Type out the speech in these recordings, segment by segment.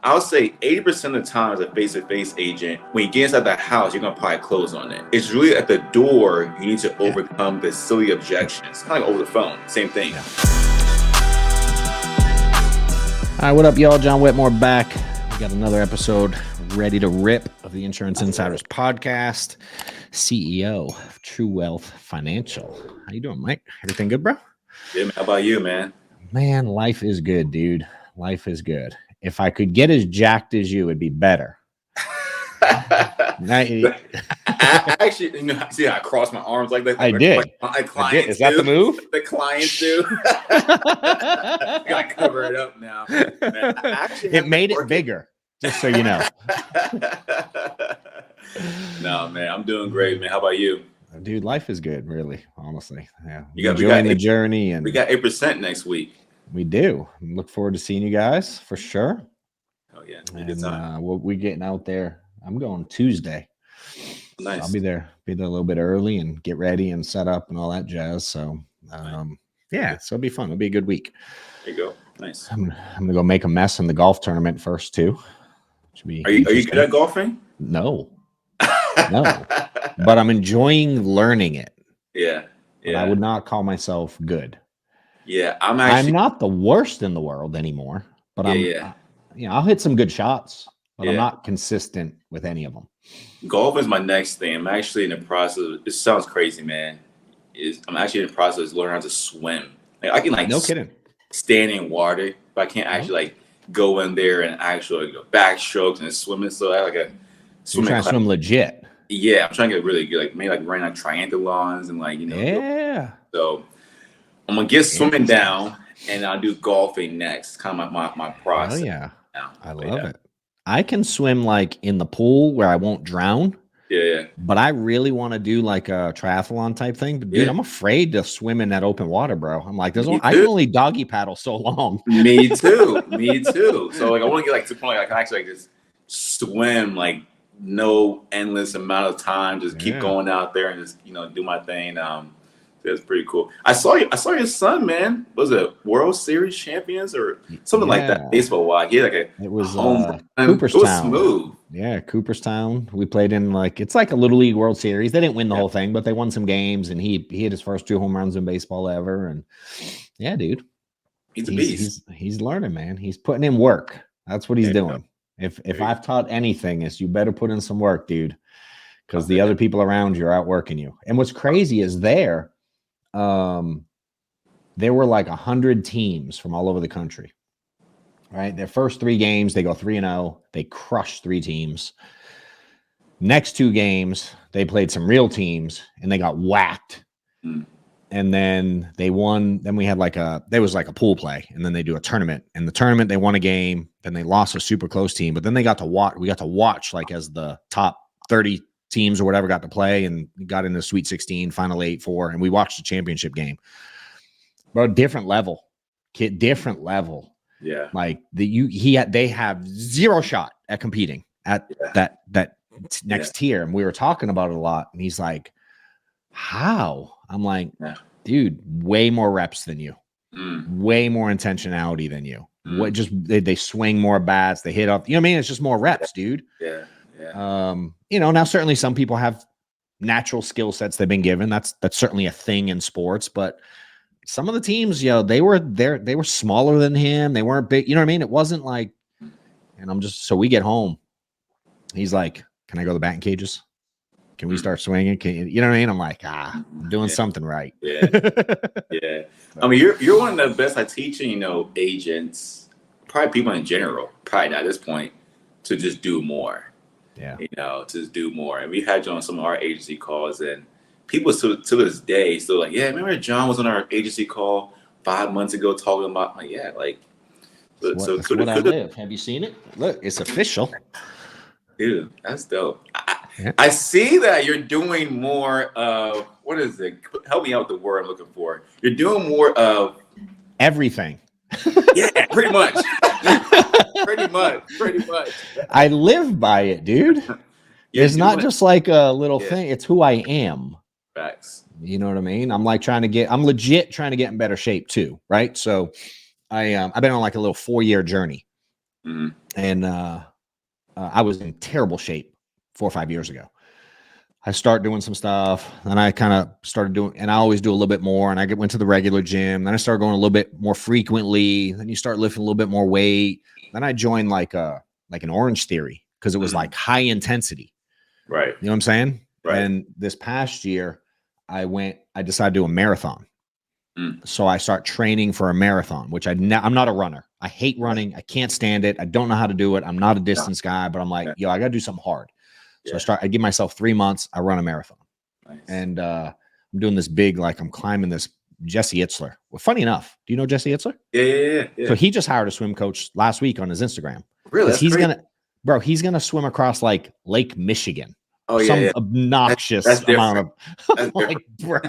I'll say 80% of the time as a face-to-face agent, when you get inside the house, you're gonna probably close on it. It's really at the door you need to overcome the silly objections. Kind of like over the phone, same thing. Yeah. All right, what up, y'all? John Wetmore back. We got another episode ready to rip of the Insurance Insiders podcast. CEO of True Wealth Financial. How you doing, Mike? Everything good, bro? Yeah, man. How about you, man? Man, life is good, dude. Life is good. If I could get as jacked as you, it'd be better. I actually, see, I crossed my arms like that. I did. Clients Is that the move? The clients do. Got to cover it up now. Man, it made it bigger, just so you know. No, man, I'm doing great, man. How about you? Dude, life is good, really, honestly. Yeah, we got the journey, and we got 8% next week. We do. Look forward to seeing you guys for sure. Oh yeah, and we're getting out there. I'm going Tuesday. Nice. So I'll be there a little bit early and get ready and set up and all that jazz. So yeah, so it'll be fun. It'll be a good week. There you go. Nice. I'm gonna go make a mess in the golf tournament first too. Are you good at golfing? No. But I'm enjoying learning it. Yeah. But I would not call myself good. Yeah, I'm not the worst in the world anymore, but I'll hit some good shots, but I'm not consistent with any of them. Golf is my next thing. I'm actually in the process. It sounds crazy, man. I'm actually in the process of learning how to swim. Like I can no kidding stand in water, but I can't actually go in there and actually backstrokes and swimming. So I swimming. You're trying to swim legit. Yeah, I'm trying to get really good. Maybe running triathlons and Yeah. So I'm gonna get swimming down, and I'll do golfing next. Kind of my process. Oh yeah, I love it. I can swim in the pool where I won't drown. Yeah. But I really want to do a triathlon type thing. But dude, I'm afraid to swim in that open water, bro. I'm like, I can only doggy paddle so long. Me too. So I want to get to the point I can actually just swim no endless amount of time. Just keep going out there and just do my thing. That's pretty cool. I saw your son, man. Was it World Series champions or something like that? Baseball wise, it was Cooperstown. It was smooth. Yeah, Cooperstown. We played in it's like a Little League World Series. They didn't win the whole thing, but they won some games, and he hit his first 2 home runs in baseball ever. And yeah, dude, he's a beast. He's learning, man. He's putting in work. That's what he's doing. If I've taught anything, is you better put in some work, dude, because the other people around you are outworking you. And what's crazy is there were 100 teams from all over the country, right? Their first 3 games, they go 3-0. They crushed 3 teams. Next 2 games, they played some real teams and they got whacked. And then they won. Then we had there was a pool play, and then they do a tournament. In the tournament, they won a game. Then they lost a super close team, but then they got to watch. We got to watch as the top 30 teams or whatever got to play, and got into Sweet 16, Final 8-4, and we watched the championship game. But different level, kid, different level. Yeah, they have 0 shot at competing at that next tier, and we were talking about it a lot. And he's like, "How?" I'm like, "Dude, way more reps than you, way more intentionality than you. What they swing more bats, they hit up. You know what I mean? It's just more reps, dude." Yeah. Now certainly some people have natural skill sets they've been given. That's certainly a thing in sports, but some of the teams, they were smaller than him. They weren't big. You know what I mean? It wasn't and so we get home. He's like, "Can I go to the batting cages? Can we start swinging? You know what I mean?" I'm like, I'm doing something right. Yeah. I mean, you're one of the best at teaching, agents, probably people in general, probably at this point, to just do more. Yeah. To just do more. And we had you on some of our agency calls, and people to this day still remember John was on our agency call 5 months ago talking about That's what I live. Have you seen it? Look, it's official. Dude, that's dope. I see that you're doing more of, what is it? Help me out with the word I'm looking for. You're doing more of everything. Yeah, pretty much. Pretty much. I live by it, dude. It's not just a little thing. It's who I am. Facts. You know what I mean? I'm legit trying to get in better shape too. Right. So I've been on a little 4-year journey. Mm-hmm. and I was in terrible shape 4 or 5 years ago. I start doing some stuff, and I kind of started doing, and I always do a little bit more. And I went to the regular gym. Then I started going a little bit more frequently. Then you start lifting a little bit more weight. Then I joined like an Orange Theory because it was like high intensity. Right. You know what I'm saying? Right. And this past year, I decided to do a marathon. So I start training for a marathon, which I'm not a runner. I hate running. I can't stand it. I don't know how to do it. I'm not a distance guy, but I'm like, yo, I got to do something hard. So I give myself 3 months. I run a marathon. Nice. And I'm doing this big, like I'm climbing this Jesse Itzler. Well, funny enough, do you know Jesse Itzler? Yeah. So he just hired a swim coach last week on his Instagram. Really? He's going to swim across like Lake Michigan. Oh, some obnoxious that's amount of like, bro.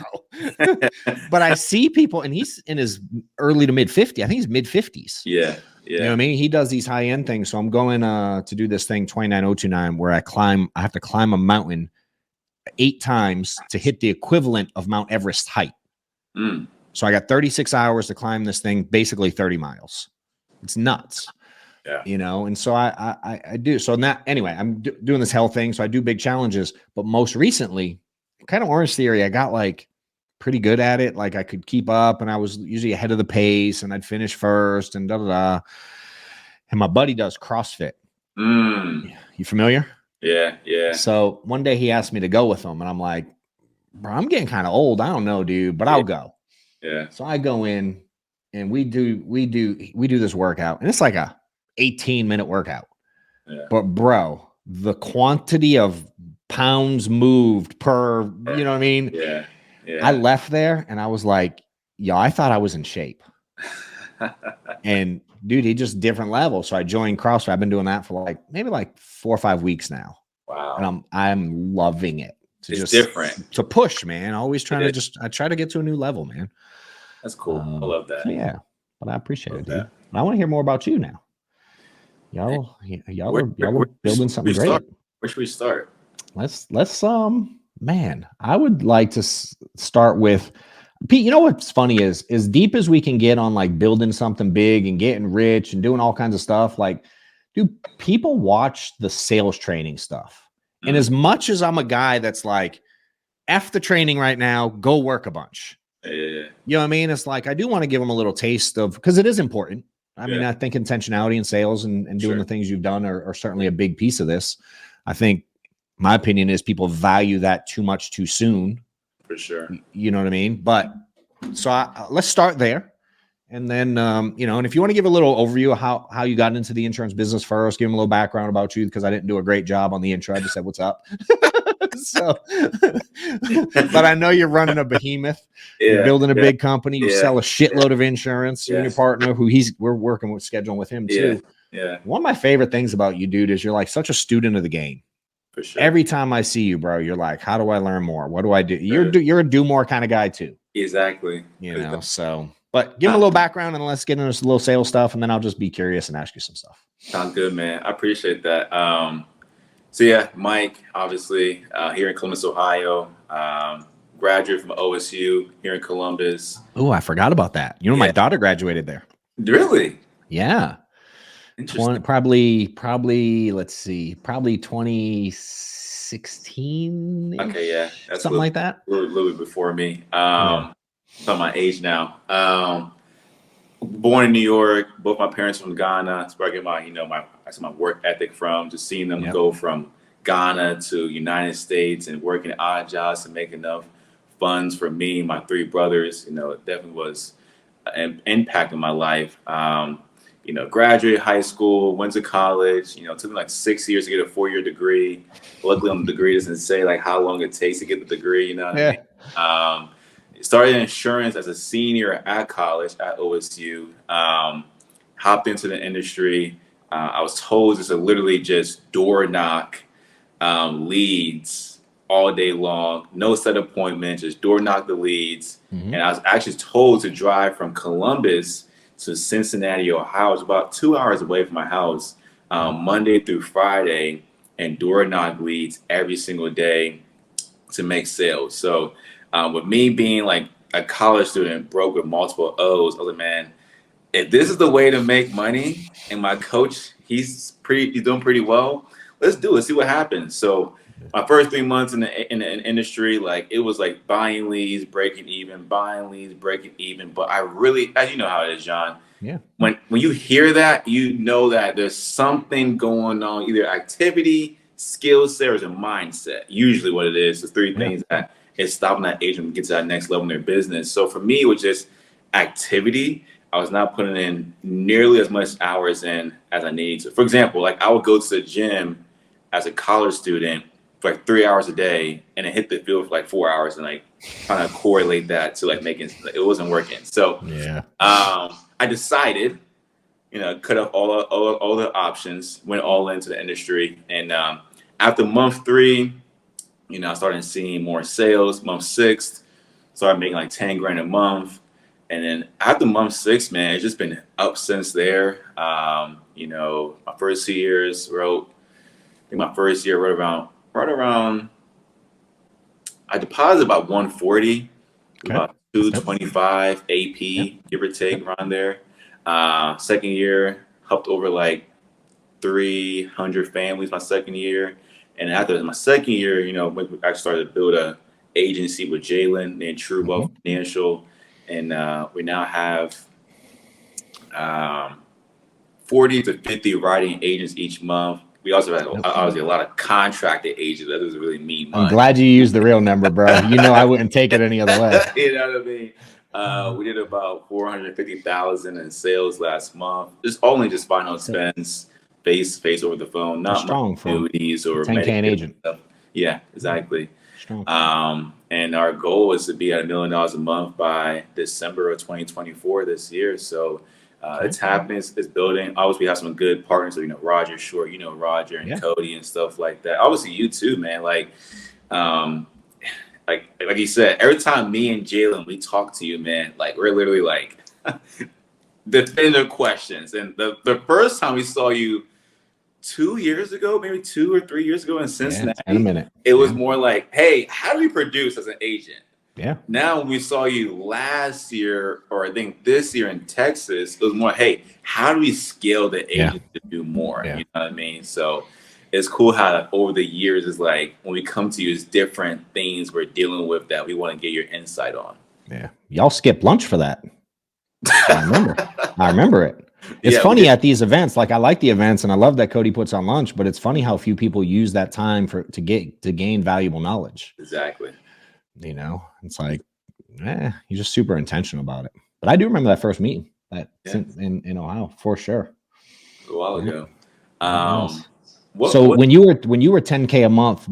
But I see people, and he's in his early to mid 50s. I think he's mid 50s. Yeah. You know what I mean? He does these high end things. So I'm going to do this thing 29029 where I have to climb a mountain 8 times to hit the equivalent of Mount Everest height. So I got 36 hours to climb this thing, basically 30 miles. It's nuts. Yeah. You know, and so I do. So now, anyway, I'm doing this health thing. So I do big challenges, but most recently, kind of Orange Theory, I got like pretty good at it. Like I could keep up, and I was usually ahead of the pace, and I'd finish first, and And my buddy does CrossFit. You familiar? Yeah. So one day he asked me to go with him, and I'm like, bro, I'm getting kind of old. I don't know, dude, but I'll go. Yeah. So I go in, and we do this workout, and it's like a 18-minute workout. Yeah. But bro, the quantity of pounds moved per, you know what I mean? Yeah. I left there and I was like, yo, I thought I was in shape. And dude, he just different level. So I joined CrossFit. I've been doing that for maybe 4 or 5 weeks now. Wow. And I'm loving it. It's different. To push, man. Always trying to I try to get to a new level, man. That's cool. I love that. So yeah. But I appreciate it, dude. I want to hear more about you now. Y'all are building something great. Where should we start? Let's man, I would like to start with Pete. You know what's funny is as deep as we can get on like building something big and getting rich and doing all kinds of stuff. Like, do people watch the sales training stuff? And as much as I'm a guy that's like, F the training right now, go work a bunch. Yeah. You know what I mean? It's like I do want to give them a little taste of, because it is important. I mean, I think intentionality in sales and doing the things you've done are certainly a big piece of this. I think my opinion is people value that too much too soon. For sure. You know what I mean? But so let's start there. And then, and if you want to give a little overview of how you got into the insurance business first, give them a little background about you, because I didn't do a great job on the intro. I just said, what's up? So, but I know you're running a behemoth. You're building a big company. You sell a shitload of insurance. You and your partner, we're working with scheduling with him too. Yeah. One of my favorite things about you, dude, is you're like such a student of the game. For sure. Every time I see you, bro, you're like, how do I learn more? What do I do? You're a do more kind of guy too. Exactly. You know, so, but give him a little background and let's get into this little sales stuff. And then I'll just be curious and ask you some stuff. Sounds good, man. I appreciate that. So yeah, Mike, obviously, here in Columbus, Ohio, graduate from OSU here in Columbus. Oh, I forgot about that. You know, my daughter graduated there. Really? Yeah. Interesting. Probably, let's see, probably 2016. Okay, yeah. That's something like that. A little bit before me. I'm my age now. Born in New York, both my parents from Ghana. That's where I get my work ethic from. Just seeing them go from Ghana to United States and working odd jobs to make enough funds for me and my 3 brothers. You know, it definitely was an impact on my life. Graduated high school, went to college. It took me like 6 years to get a 4-year degree. Luckily, on the degree doesn't say like how long it takes to get the degree. You know what I mean? Started in insurance as a senior at college at OSU. Hopped into the industry. I was told to literally just door knock leads all day long. No set appointments, just door knock the leads. And I was actually told to drive from Columbus to Cincinnati, Ohio. It's about 2 hours away from my house, Monday through Friday, and door knock leads every single day to make sales. So with me being like a college student, broke with multiple O's, I was like, man, if this is the way to make money, and my coach, he's doing pretty well. Let's do it. See what happens. So my first 3 months in the industry, like it was like buying leads, breaking even, buying leads, breaking even. But I really, as you know how it is, John. Yeah. When you hear that, you know that there's something going on, either activity, skill set, or a mindset. Usually, what it is, the three things that is stopping that agent to get to that next level in their business. So for me, it was just activity. I was not putting in nearly as much hours in as I needed to. For example, like I would go to the gym as a college student for like 3 hours a day and then hit the field for like 4 hours and like kind of correlate that to like making it wasn't working. So I decided, cut off all the options, went all into the industry. And after month 3, I started seeing more sales. Month 6, started making like 10 grand a month. And then after month 6, man, it's just been up since there. My first years wrote around, I deposited about 140, about 225 AP, give or take, around there. Second year, helped over like 300 families my second year. And after my second year, I started to build a agency with Jalen and True Wealth Financial. And we now have 40 to 50 writing agents each month. We also have obviously a lot of contracted agents. That doesn't really mean much. I'm glad you used the real number, bro. I wouldn't take it any other way. You know what I mean? We did about 450,000 in sales last month. Just only just final expense, face over the phone, not strong for annuities or 10K an agent. Stuff. Yeah, exactly. Strong. And our goal is to be at $1 million a month by December of 2024 this year. So it's happening. It's building. Obviously, we have some good partners. So, Roger Short, Roger and Cody and stuff like that. Obviously, you too, man. Like you said, every time me and Jalen, we talk to you, man, like we're literally like definitive questions. And the first time we saw you 2 years ago, maybe 2 or 3 years ago in Cincinnati, in a minute. It was more like, hey, how do we produce as an agent? Yeah. Now, when we saw you last year, or I think this year in Texas, it was more, hey, how do we scale the agent to do more? Yeah. You know what I mean? So it's cool how over the years is like when we come to you, it's different things we're dealing with that we want to get your insight on. Yeah. Y'all skipped lunch for that. I remember it. It's funny at these events. Like I like the events and I love that Cody puts on lunch, but it's funny how few people use that time to gain valuable knowledge. Exactly. It's like, you're just super intentional about it. But I do remember that first meeting in Ohio for sure. A while ago. When you were 10K a month,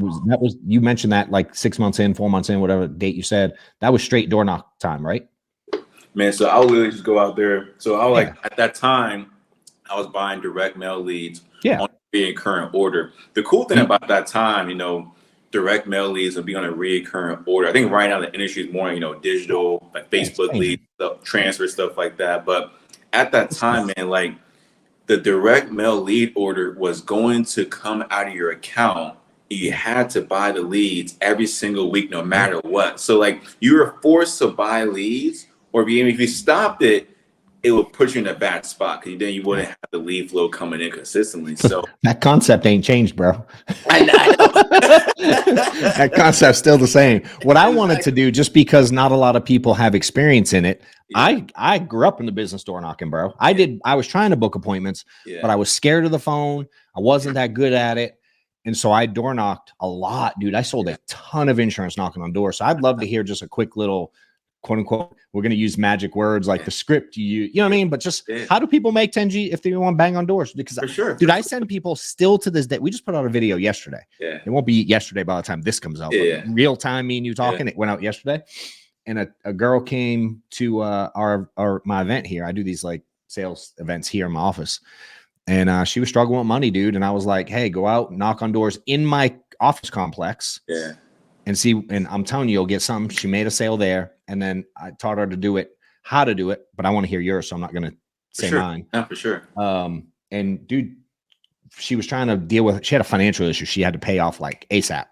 you mentioned that like 6 months in, 4 months in, whatever date you said, that was straight door knock time, right? Man, so I would literally just go out there. So I was at that time, I was buying direct mail leads on a current order. The cool thing about that time, direct mail leads will be on a recurrent order. I think right now the industry is more, digital, like Facebook leads, stuff, transfer, stuff like that. But at that time, man, like the direct mail lead order was going to come out of your account. You had to buy the leads every single week, no matter what. So like you were forced to buy leads, or if you stopped it, it would put you in a bad spot because then you wouldn't have the lead flow coming in consistently. So that concept ain't changed, bro. I know. That concept's still the same. What I wanted to do, just because not a lot of people have experience in it, I grew up in the business door knocking, bro. I was trying to book appointments, but I was scared of the phone. I wasn't that good at it. And so I door knocked a lot, dude. I sold a ton of insurance knocking on doors. So I'd love to hear just a quick little quote unquote, we're going to use magic words like the script you know what I mean? But just how do people make 10G if they want to bang on doors? Because for sure, dude, I send people still to this day. We just put out a video yesterday. Yeah. It won't be yesterday by the time this comes out. But real time, me and you talking, it went out yesterday. And a girl came to my event here. I do these like sales events here in my office. And she was struggling with money, dude. And I was like, hey, go out, knock on doors in my office complex. Yeah. And see, and I'm telling you, you'll get something. She made a sale there. And then I taught her to do it, how to do it. But I want to hear yours, so I'm not going to say mine. Yeah, for sure. And dude, she was trying to deal with, she had a financial issue. She had to pay off like ASAP.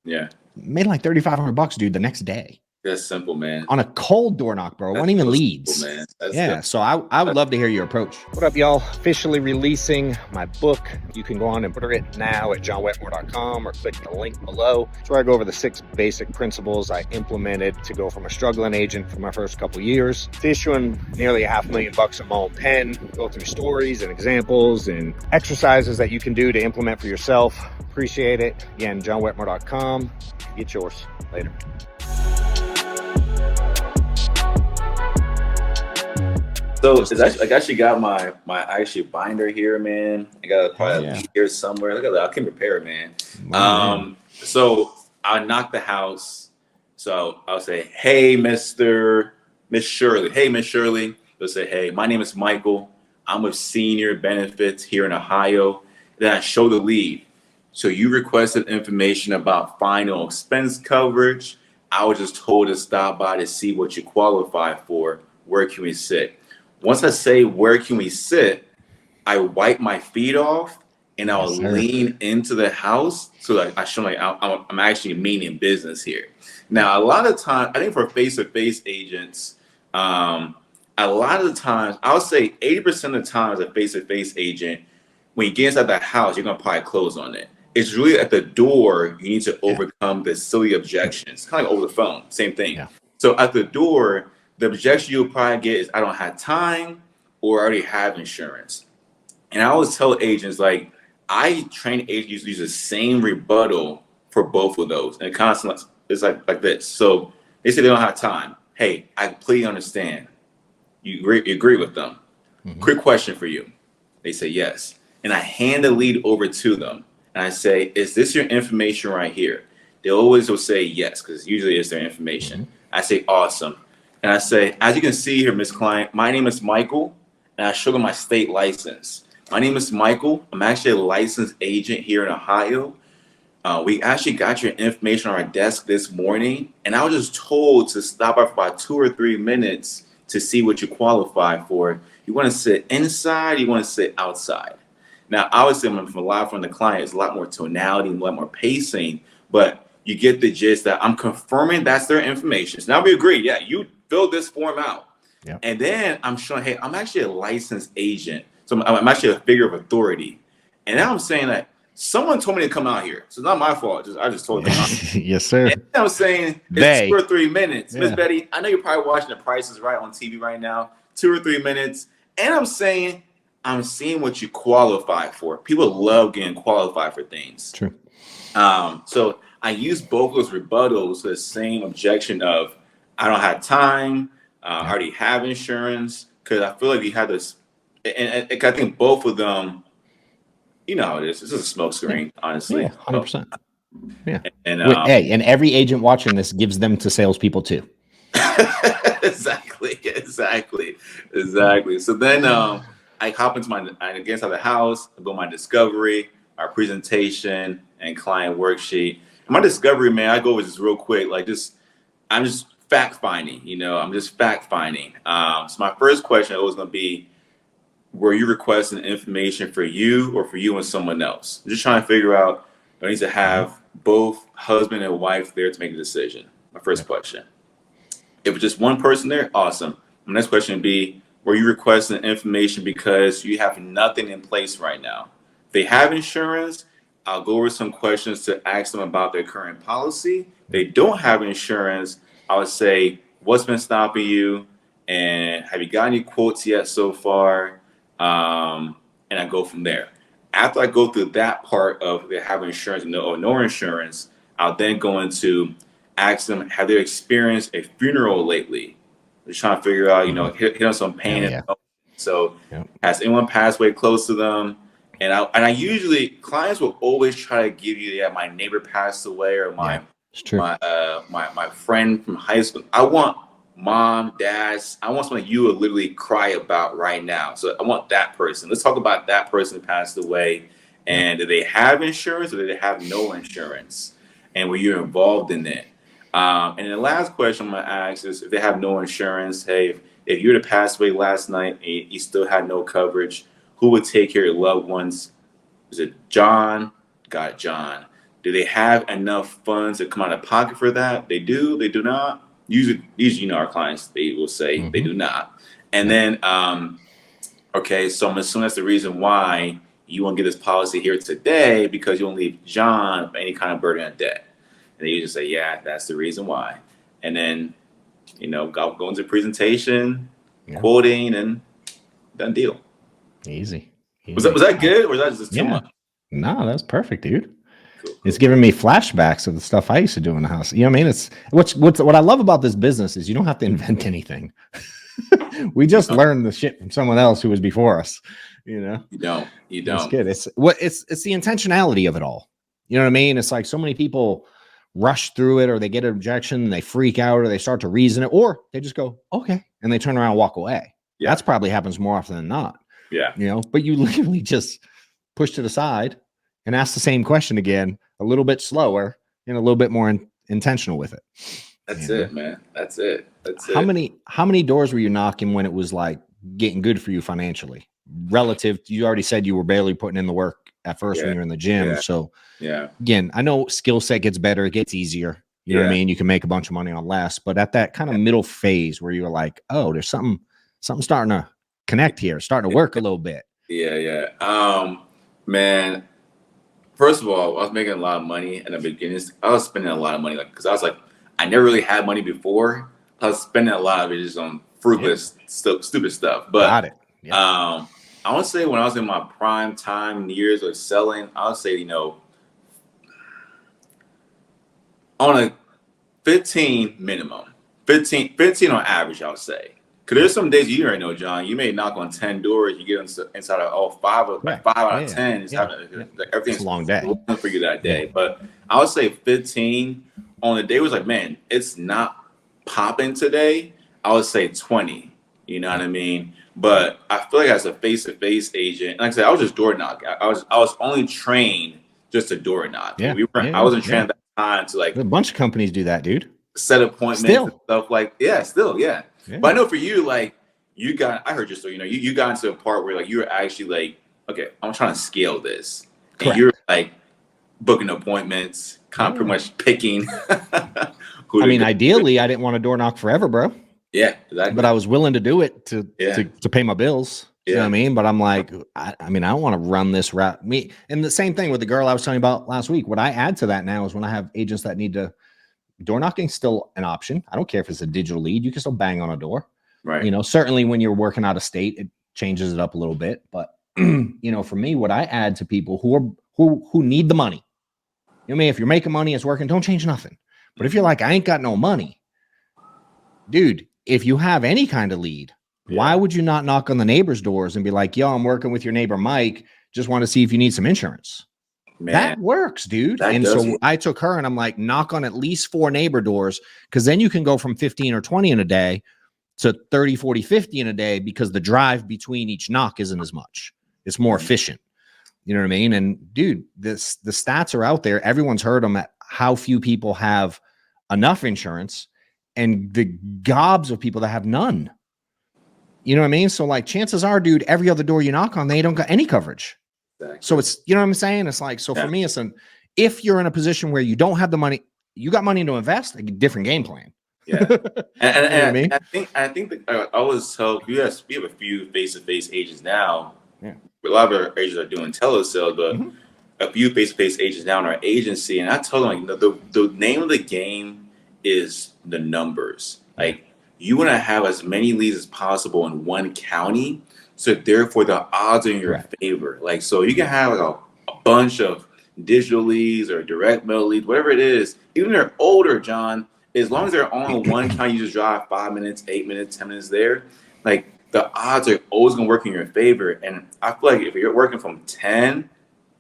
Yeah. Made like $3,500, dude, the next day. That's simple, man. On a cold door knock, bro. It wasn't even so leads. simple, man. Yeah, so I would love to hear your approach. What up, y'all? Officially releasing my book. You can go on and order it now at johnwetmore.com or click the link below. It's where I go over the 6 basic principles I implemented to go from a struggling agent for my first couple years to issuing nearly $500,000 a month pen, go through stories and examples and exercises that you can do to implement for yourself. Appreciate it. Again, johnwetmore.com. Get yours. Later. So it's actually, I actually got my actually binder here, man. I got probably a lead here somewhere. Look at that. I can prepare, man. So I knock the house. So I'll say, hey, Miss Shirley. Hey, Miss Shirley. They'll say, hey, my name is Michael. I'm with Senior Benefits here in Ohio. Then I show the lead. So you requested information about final expense coverage. I was just told to stop by to see what you qualify for. Where can we sit? Once I say, where can we sit, I wipe my feet off and I'll lean into the house so that I show like I'm actually meaning business here. Now, a lot of times, I think for face-to-face agents, a lot of the times, I'll say 80% of the time as a face-to-face agent, when you get inside that house, you're going to probably close on it. It's really at the door, you need to overcome the silly objections, kind of like over the phone, same thing. Yeah. So at the door, the objection you'll probably get is I don't have time or I already have insurance. And I always tell agents, like, I train agents to use the same rebuttal for both of those. And it's like this. So they say they don't have time. Hey, I completely understand. You agree with them. Mm-hmm. Quick question for you. They say yes. And I hand the lead over to them. And I say, is this your information right here? They always will say yes, because usually it's their information. Mm-hmm. I say, awesome. And I say, as you can see here, Miss Client, my name is Michael, and I show them my state license. My name is Michael. I'm actually a licensed agent here in Ohio. We actually got your information on our desk this morning, and I was just told to stop by for about 2 or 3 minutes to see what you qualify for. You want to sit inside, you want to sit outside. Now, obviously, from a lot from the client, it's a lot more tonality and a lot more pacing, but you get the gist that I'm confirming that's their information. So now we agree, yeah, you fill this form out. Yep. And then I'm showing, hey, I'm actually a licensed agent. So I'm actually a figure of authority. And now I'm saying that someone told me to come out here. So it's not my fault. I just told them. Yes, sir. And I'm saying it's 2 or 3 minutes. Miss Betty, I know you're probably watching The Price is Right on TV right now. 2 or 3 minutes. And I'm saying, I'm seeing what you qualify for. People love getting qualified for things. True. So I use both of those rebuttals to the same objection of, I don't have time, I already have insurance, because I feel like you have this, and I think both of them, you know how it is. This is a smoke screen, honestly. Yeah, 100%. Yeah. And hey, and every agent watching this gives them to salespeople too. Exactly. So then I hop into I get inside the house, I go my discovery, our presentation, and client worksheet. And my discovery, man, I go over this real quick, I'm just fact finding, I'm just fact finding. So my first question is always going to be, were you requesting information for you or for you and someone else? I'm just trying to figure out, do I need to have both husband and wife there to make a decision? My first question. If it's just one person there, awesome. My next question would be, were you requesting information because you have nothing in place right now? If they have insurance, I'll go over some questions to ask them about their current policy. If they don't have insurance, I would say, what's been stopping you? And have you got any quotes yet so far? And I go from there. After I go through that part of they have insurance or no insurance, I'll then go into ask them, have they experienced a funeral lately? They're trying to figure out, hit on some pain. So has anyone passed away close to them? And I usually, clients will always try to give you, my neighbor passed away or my friend from high school. I want mom, dads, I want someone you would literally cry about right now. So I want that person. Let's talk about that person who passed away. And do they have insurance or do they have no insurance? And were you involved in it? And the last question I'm going to ask is, if they have no insurance, hey, if you were to pass away last night and you still had no coverage, who would take care of your loved ones? Is it John? Got John. Do they have enough funds to come out of pocket for that? They do? They do not? usually, our clients, they will say they do not. And then, okay, so I'm assuming that's the reason why you won't get this policy here today, because you won't leave John any kind of burden of debt. And they just say, yeah, that's the reason why. And then, go into presentation, quoting, and done deal. Easy. Was that good, or was that just too much? No, that's perfect, dude. Cool. It's giving me flashbacks of the stuff I used to do in the house. You know what I mean? It's what I love about this business is you don't have to invent anything. We just learned the shit from someone else who was before us. You don't. It's good. It's the intentionality of it all. You know what I mean? It's like so many people rush through it, or they get an objection and they freak out, or they start to reason it, or they just go, okay, and they turn around and walk away. Yeah. That's probably happens more often than not. Yeah. But you literally just pushed it aside and asked the same question again, a little bit slower and a little bit more intentional with it. That's it, man. That's it. How many doors were you knocking when it was like getting good for you financially? Relative, you already said you were barely putting in the work at first when you're in the gym. Yeah. So again, I know skill set gets better, it gets easier. You know what I mean? You can make a bunch of money on less, but at that kind of middle phase where you're like, oh, there's something starting to connect here, starting to work a little bit. Yeah. Man, first of all, I was making a lot of money in the beginning. I was spending a lot of money, because I was like, I never really had money before. I was spending a lot of it just on fruitless, stupid stuff. But got it. Yeah. I would say when I was in my prime time years of selling, I would say, on a 15 minimum, 15 on average, I would say. Because there's some days you already know, John, you may knock on 10 doors, you get inside of 5 out of 10. Everything's a long day for you that day. But I would say 15 on a day was like, man, it's not popping today. I would say 20. You know what I mean? But I feel like as a face-to-face agent, like I said, I was just door knock. I was only trained just to door knock. Yeah. I wasn't trained at that time to a bunch of companies do that, dude. Set appointments and stuff like Yeah. But I know for you, like I heard your story. You got into a part where like you were actually like, okay, I'm trying to scale this, and you're like booking appointments, kind of pretty much picking. Ideally, I didn't want to door knock forever, bro. Yeah, exactly. But I was willing to do it to pay my bills. You know what I mean? But I'm like, I don't want to run this route. And the same thing with the girl I was telling you about last week. What I add to that now is when I have agents that need to. Door knocking still an option. I don't care if it's a digital lead. You can still bang on a door. Right. Certainly when you're working out of state, it changes it up a little bit. But for me, what I add to people who need the money. If you're making money, it's working, don't change nothing. But if you're like, I ain't got no money, dude, if you have any kind of lead, why would you not knock on the neighbor's doors and be like, yo, I'm working with your neighbor Mike. Just want to see if you need some insurance. Man, that works, dude. I took her and I'm like, knock on at least 4 neighbor doors, because then you can go from 15 or 20 in a day to 30, 40, 50 in a day, because the drive between each knock isn't as much. It's more efficient. You know what I mean? And dude, the stats are out there. Everyone's heard them at how few people have enough insurance and the gobs of people that have none. You know what I mean? So like chances are, dude, every other door you knock on, they don't got any coverage. Exactly. So it's, you know what I'm saying? It's like, so for me, it's if you're in a position where you don't have the money, you got money to invest, a different game plan. Yeah. And I think that I always tell, we have a few face-to-face agents now. Yeah. A lot of our agents are doing telesales, but a few face-to-face agents now in our agency. And I told them, like, the name of the game is the numbers. Like, you want to have as many leads as possible in one county. So therefore the odds are in your favor. Like, so you can have like a bunch of digital leads or direct mail leads, whatever it is. Even if they're older, John, as long as they're on one county, you just drive 5 minutes, 8 minutes, 10 minutes there. Like the odds are always going to work in your favor. And I feel like if you're working from 10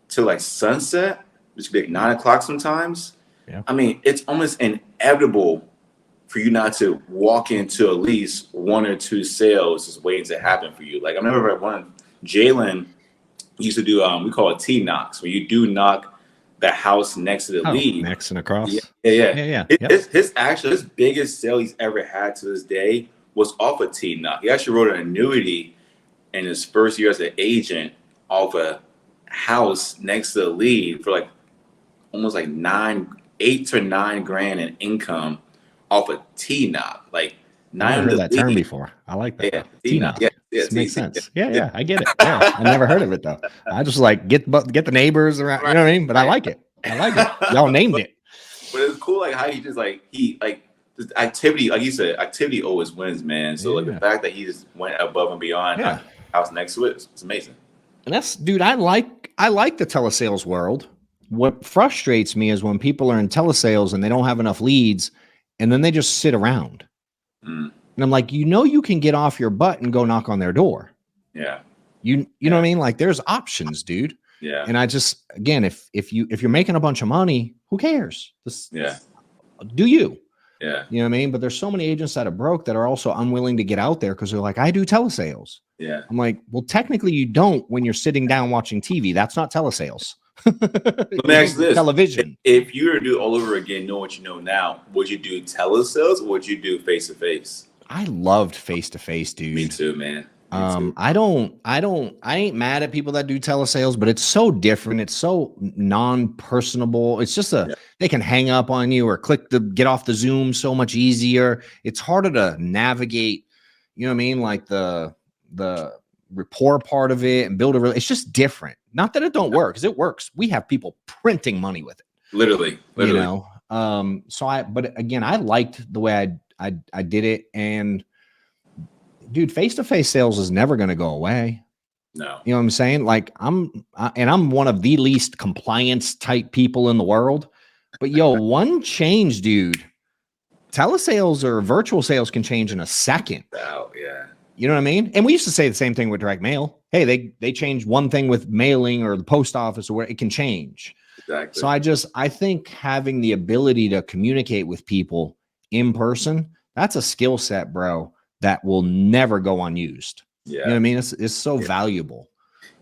to like sunset, which could be like 9 o'clock sometimes, it's almost inevitable for you not to walk into at least 1 or 2 sales just waiting to happen for you. Like I remember Jalen used to do, we call it T-knocks, where you do knock the house next to the lead. Next and across. Yeah. His biggest sale he's ever had to this day was off a T-knock. He actually wrote an annuity in his first year as an agent off a house next to the lead for like almost like $8 to $9 grand in income off a T knob, like I not never in heard the that term lead. before. I like that Yeah, though. T T knob. knock. Yeah, yeah, This makes T. Yeah, sense. Yeah, yeah. yeah, I get it. Yeah, I never heard of it though. I just like get the neighbors around. You Right, know what I mean? But I right. like it. I like it. Y'all named it. But it's cool, like how he just like this activity, like you said, activity always wins, man. So like the Yeah, fact that he just went above and beyond yeah. house next to it, it's amazing. And that's, dude. I like the telesales world. What frustrates me is when people are in telesales and they don't have enough leads, and then they just sit around. Mm, And I'm like, you can get off your butt and go knock on their door. yeah, You know what I mean? Like there's options, dude. yeah, And I just, again, if you're making a bunch of money, who cares? yeah, Do you? yeah, You know what I mean? But there's so many agents that are broke that are also unwilling to get out there because they're like, I do telesales. yeah. I'm like, well, technically you don't when you're sitting down watching TV. That's not telesales. Let me ask you this: Television. if you were to do it all over again, know what you know now, would you do telesales or would you do face to face? I loved face to face, dude. Me too, man. Me too. I ain't mad at people that do telesales, but it's so different. It's so non-personable. It's just Yeah, they can hang up on you or click the get off the Zoom so much easier. It's harder to navigate, you know what I mean? Like the rapport part of it and build it's just different. Not that it don't work, because it works. We have people printing money with it. literally. You know. But again, I liked the way I did it. And dude, face-to-face sales is never going to go away. No. You know what I'm saying? Like I'm one of the least compliance type people in the world, but yo, one change, dude, telesales or virtual sales can change in a second. Oh, yeah. You know what I mean? And we used to say the same thing with direct mail. Hey, they changed one thing with mailing or the post office or where it can change. Exactly. So I think having the ability to communicate with people in person, that's a skill set, bro, that will never go unused. Yeah. You know what I mean? It's so valuable.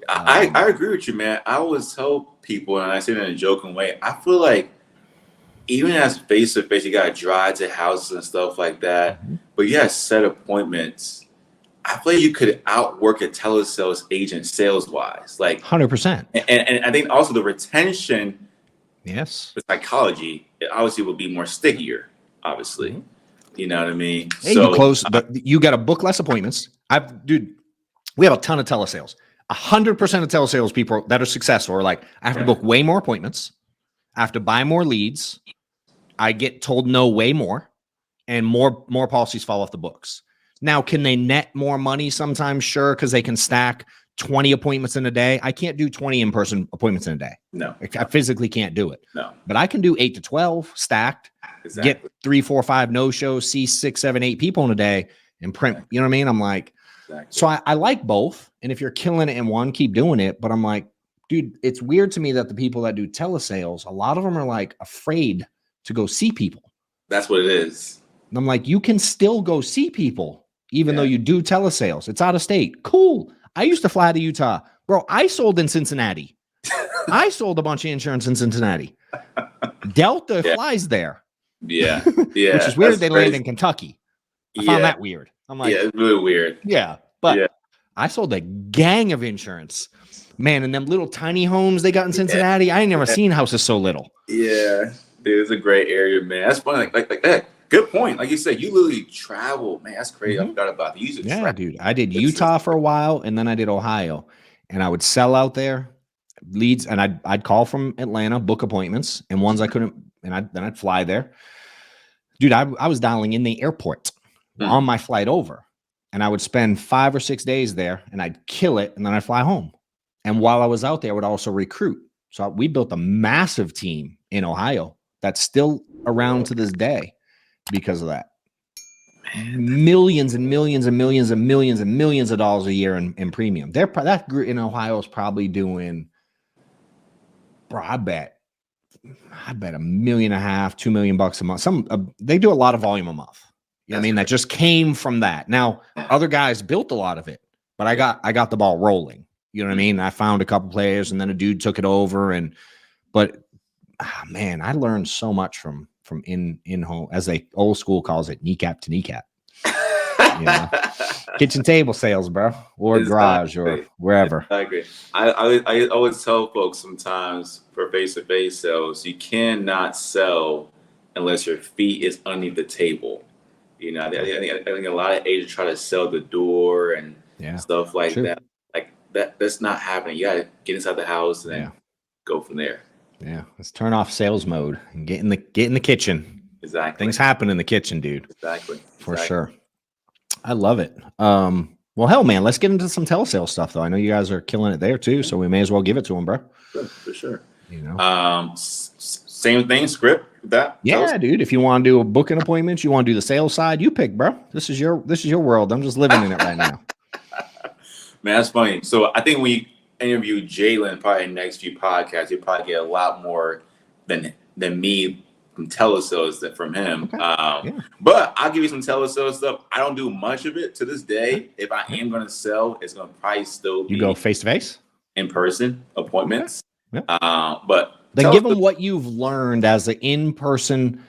I agree with you, man. I always tell people, and I say that in a joking way, I feel like even as face to face, you got to drive to houses and stuff like that, but you have set appointments. I feel like you could outwork a telesales agent sales wise, like 100%. And I think also the retention, Yes, the psychology, it obviously will be more stickier. Obviously, you know what I mean. Hey, So you close, you got to book less appointments. Dude, we have a ton of telesales. 100% of telesales people that are successful are like, I have to book way more appointments. I have to buy more leads. I get told no way more, and more policies fall off the books. Now, can they net more money sometimes? Sure, because they can stack 20 appointments in a day. I can't do 20 in-person appointments in a day. No. I physically can't do it. No. But I can do 8 to 12 stacked, Exactly. get 3, 4, 5 no-shows, see 6, 7, 8 people in a day and print. You know what I mean? I'm like, so I like both. And if you're killing it in one, keep doing it. But I'm like, dude, it's weird to me that the people that do telesales, a lot of them are like afraid to go see people. That's what it is. And I'm like, you can still go see people even though you do telesales. It's out of state. Cool. I used to fly to Utah. Bro, I sold in Cincinnati. I sold a bunch of insurance in Cincinnati. Delta flies there. Yeah. Yeah. Which is weird. They land in Kentucky. I found that weird. I'm like, yeah, it's really weird. Yeah. But I sold a gang of insurance. Man, and them little tiny homes they got in Cincinnati. I ain't never seen houses so little. Yeah. Dude, it's a great area, man. That's funny. Like that. Good point. Like you said, you literally travel, man. That's crazy. I forgot about the Dude. I did Utah for a while, and then I did Ohio, and I would sell out there leads, and I'd call from Atlanta, book appointments, and ones I couldn't, and then I'd fly there. Dude, I was dialing in the airport on my flight over, and I would spend 5 or 6 days there, and I'd kill it, and then I'd fly home. And while I was out there, I would also recruit. So we built a massive team in Ohio that's still around to this day. Because of that, millions and millions and millions and millions and millions of dollars a year in premium. That group in Ohio is probably doing, bro, I bet $1.5 million, $2 million a month. They do a lot of volume a month. You know what I mean? That just came from that. Now, other guys built a lot of it, but I got the ball rolling. You know what I mean? I found a couple players, and then a dude took it over, but man, I learned so much from in home, as they old school calls it, kneecap to kneecap. You know? Kitchen table sales, bro, or garage or wherever. Exactly. I always tell folks sometimes for face-to-face sales, you cannot sell unless your feet is underneath the table. You know, I think a lot of agents try to sell the door and stuff like that. Like that's not happening. You gotta get inside the house and then go from there. Yeah, let's turn off sales mode and get in the kitchen. Exactly. Things happen in the kitchen, dude. Exactly. For sure. I love it. Well, hell, man, let's get into some telesales stuff, though. I know you guys are killing it there too, so we may as well give it to them, bro. For sure. You know, same thing. Script that. Yeah, dude. If you want to do a booking appointments, you want to do the sales side, you pick, bro. This is your world. I'm just living in it right now. Man, that's funny. So I think we interview Jalen probably in the next few podcasts. You'll probably get a lot more than me from telesales than from him. Okay. But I'll give you some telesales stuff. I don't do much of it to this day. If I am going to sell, it's going to probably still be go face to face, in person appointments. Okay. But then give them what you've learned as an in-person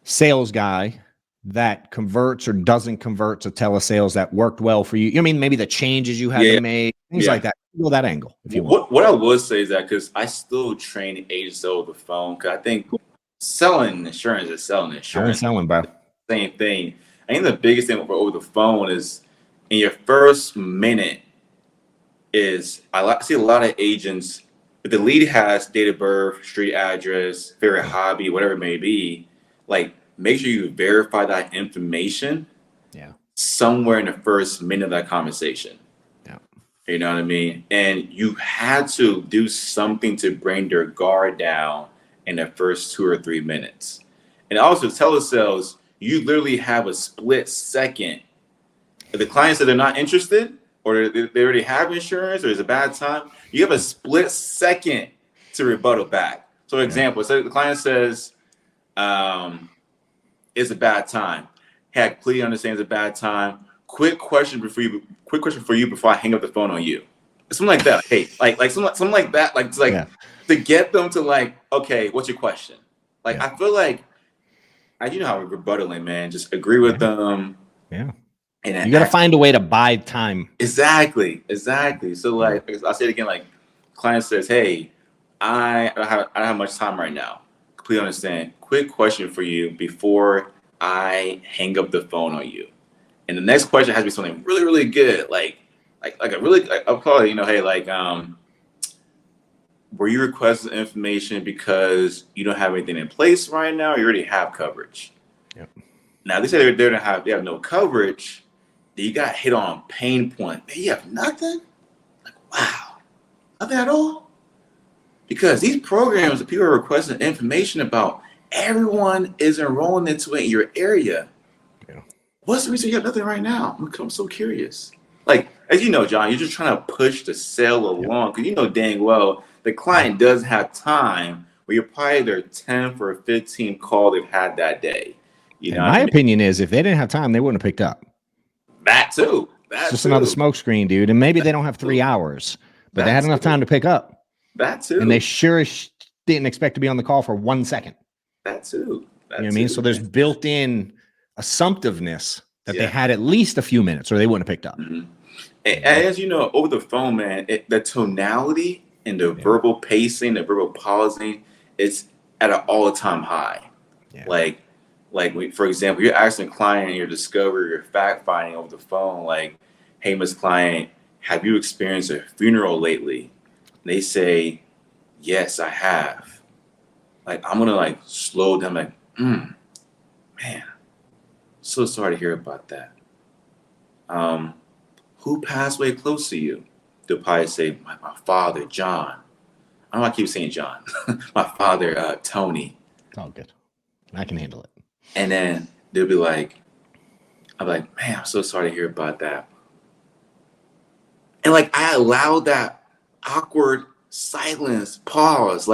sales guy that converts or doesn't convert to telesales that worked well for you. I mean, maybe the changes you had to make, things like that. Go that angle if you want. What I would say is that because I still train agents over the phone, because I think selling insurance is selling insurance. Selling, bro. Same thing. I think the biggest thing over the phone is in your first minute is I see a lot of agents, if the lead has date of birth, street address, favorite hobby, whatever it may be, like make sure you verify that information somewhere in the first minute of that conversation. You know what I mean? And you had to do something to bring their guard down in the first 2 or 3 minutes. And also telesales, you literally have a split second. If the client said they're not interested or they already have insurance or it's a bad time, you have a split second to rebuttal back. So for example, so the client says, it's a bad time. Hey, I completely understand it's a bad time. Quick question for you before I hang up the phone on you. Something like that. Hey, like something like that. To get them to like, okay, what's your question? Like I feel like you know how we're rebuttaling, man. Just agree with them. Yeah. And you got to find a way to buy time. Exactly. So like I'll say it again. Like client says, hey, I don't have much time right now. Completely understand. Quick question for you before I hang up the phone on you. And the next question has to be something really, really good. Like a really, I'll call it, hey, were you requesting information because you don't have anything in place right now, or you already have coverage? Yep. Now they say they have no coverage. Then you got hit on a pain point. Man, you have nothing? Like, wow, nothing at all? Because these programs that people are requesting information about, everyone is enrolling into it in your area. What's the reason you have nothing right now? I'm so curious. Like, as you know, John, you're just trying to push the sale along because you know dang well the client does have time where you're probably their 10th or 15th call they've had that day. My opinion is if they didn't have time, they wouldn't have picked up. That too. It's just another smoke screen, dude. And maybe they don't have 3 hours, but they had enough time to pick up. That too. And they sure didn't expect to be on the call for 1 second. That too. You know what I mean? So there's built-in assumptiveness that they had at least a few minutes or they wouldn't have picked up. Mm-hmm. And as you know, over the phone, man, the tonality and the verbal pacing, the verbal pausing, it's at an all-time high. Like for example, you're asking a client in your discovery, your fact-finding over the phone, like, hey, Miss Client, have you experienced a funeral lately? And they say, yes, I have. Like, I'm going to slow down, man. So sorry to hear about that. Who passed away close to you? They'll probably say, my father, John. I don't know why I keep saying John. My father, Tony. It's all good. I can handle it. And then they'll be like, man, I'm so sorry to hear about that. And I allow that awkward silence, pause,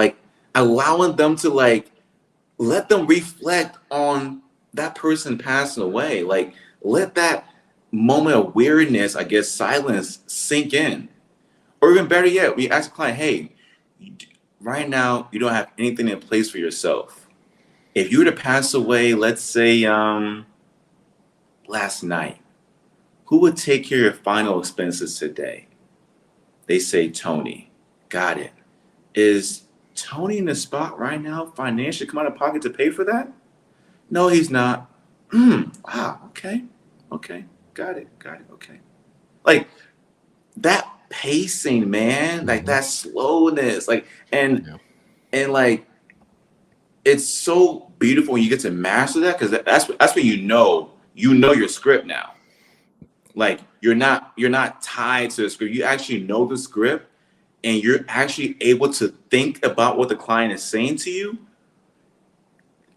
allowing them to let them reflect on that person passing away. Let that moment of weirdness, I guess, silence sink in. Or even better yet, we ask the client, hey, right now you don't have anything in place for yourself. If you were to pass away, let's say last night, who would take care of your final expenses today? They say, Tony. Got it. Is Tony in the spot right now, financially come out of pocket to pay for that? No, he's not. Wow. Okay. Okay. Got it. Okay. Like that pacing, man. Like that slowness. Like and like it's so beautiful when you get to master that, because that's when you know your script now. Like you're not tied to the script. You actually know the script, and you're actually able to think about what the client is saying to you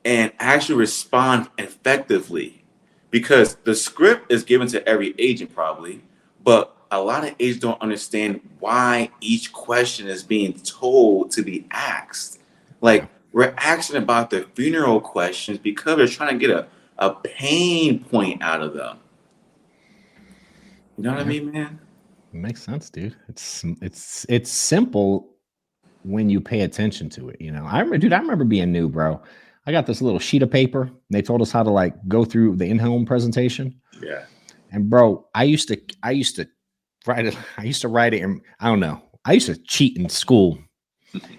and actually respond effectively, because the script is given to every agent probably, but a lot of agents don't understand why each question is being told to be asked. Like we're asking about the funeral questions because we're trying to get a pain point out of them. You know what I mean, man? It makes sense, dude. It's simple when you pay attention to it. I remember being new, bro. I got this little sheet of paper. And they told us how to like go through the in-home presentation. Yeah. And bro, I used to write it. I used to write it. And I don't know. I used to cheat in school.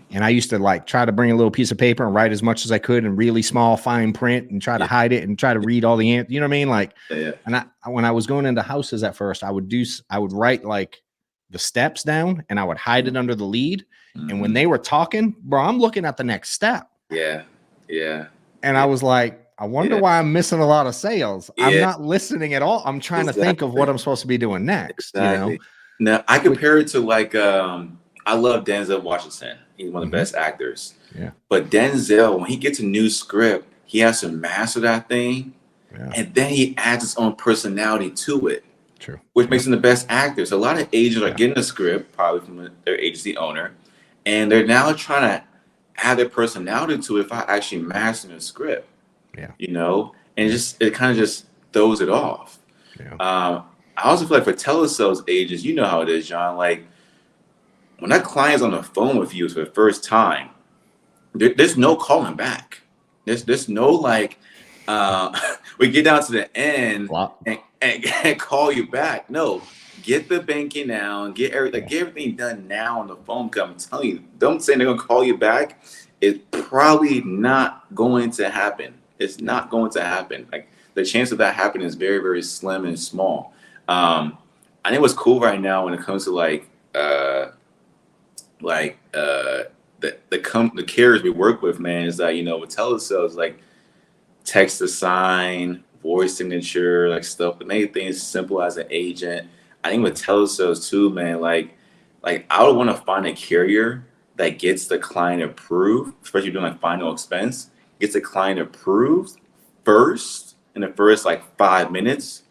And I used to like try to bring a little piece of paper and write as much as I could in really small fine print and try to hide it and try to read all the answers. You know what I mean? Like, and when I was going into houses at first, I would write like the steps down and I would hide it under the lead. And when they were talking, bro, I'm looking at the next step. Yeah. And I was like, I wonder why I'm missing a lot of sales. I'm not listening at all. I'm trying to think of what I'm supposed to be doing next. Exactly. Now I compare it to like I love Denzel Washington. He's one of the best actors. Yeah. But Denzel, when he gets a new script, he has to master that thing. Yeah. And then he adds his own personality to it. True. Which makes him the best actor. So a lot of agents are getting a script, probably from their agency owner, and they're now trying to add their personality to it without actually mastering the script. Yeah. And it kind of just throws it off. Yeah. I also feel like for telesales agents, you know how it is, John. Like when that client's on the phone with you for the first time, there's no calling back. There's no like we get down to the end and call you back. No, get the banking now and get everything done now on the phone. Because I'm telling you, them saying they're gonna call you back is probably not going to happen. It's not going to happen. Like the chance of that happening is very, very slim and small. I think what's cool right now when it comes to the carriers we work with, man, is that with telesales, like text to sign, voice signature, like stuff, but make things simple as an agent. I think with telesales too, man, like I would want to find a carrier that gets the client approved, especially doing like final expense, gets the client approved first in the first like 5 minutes,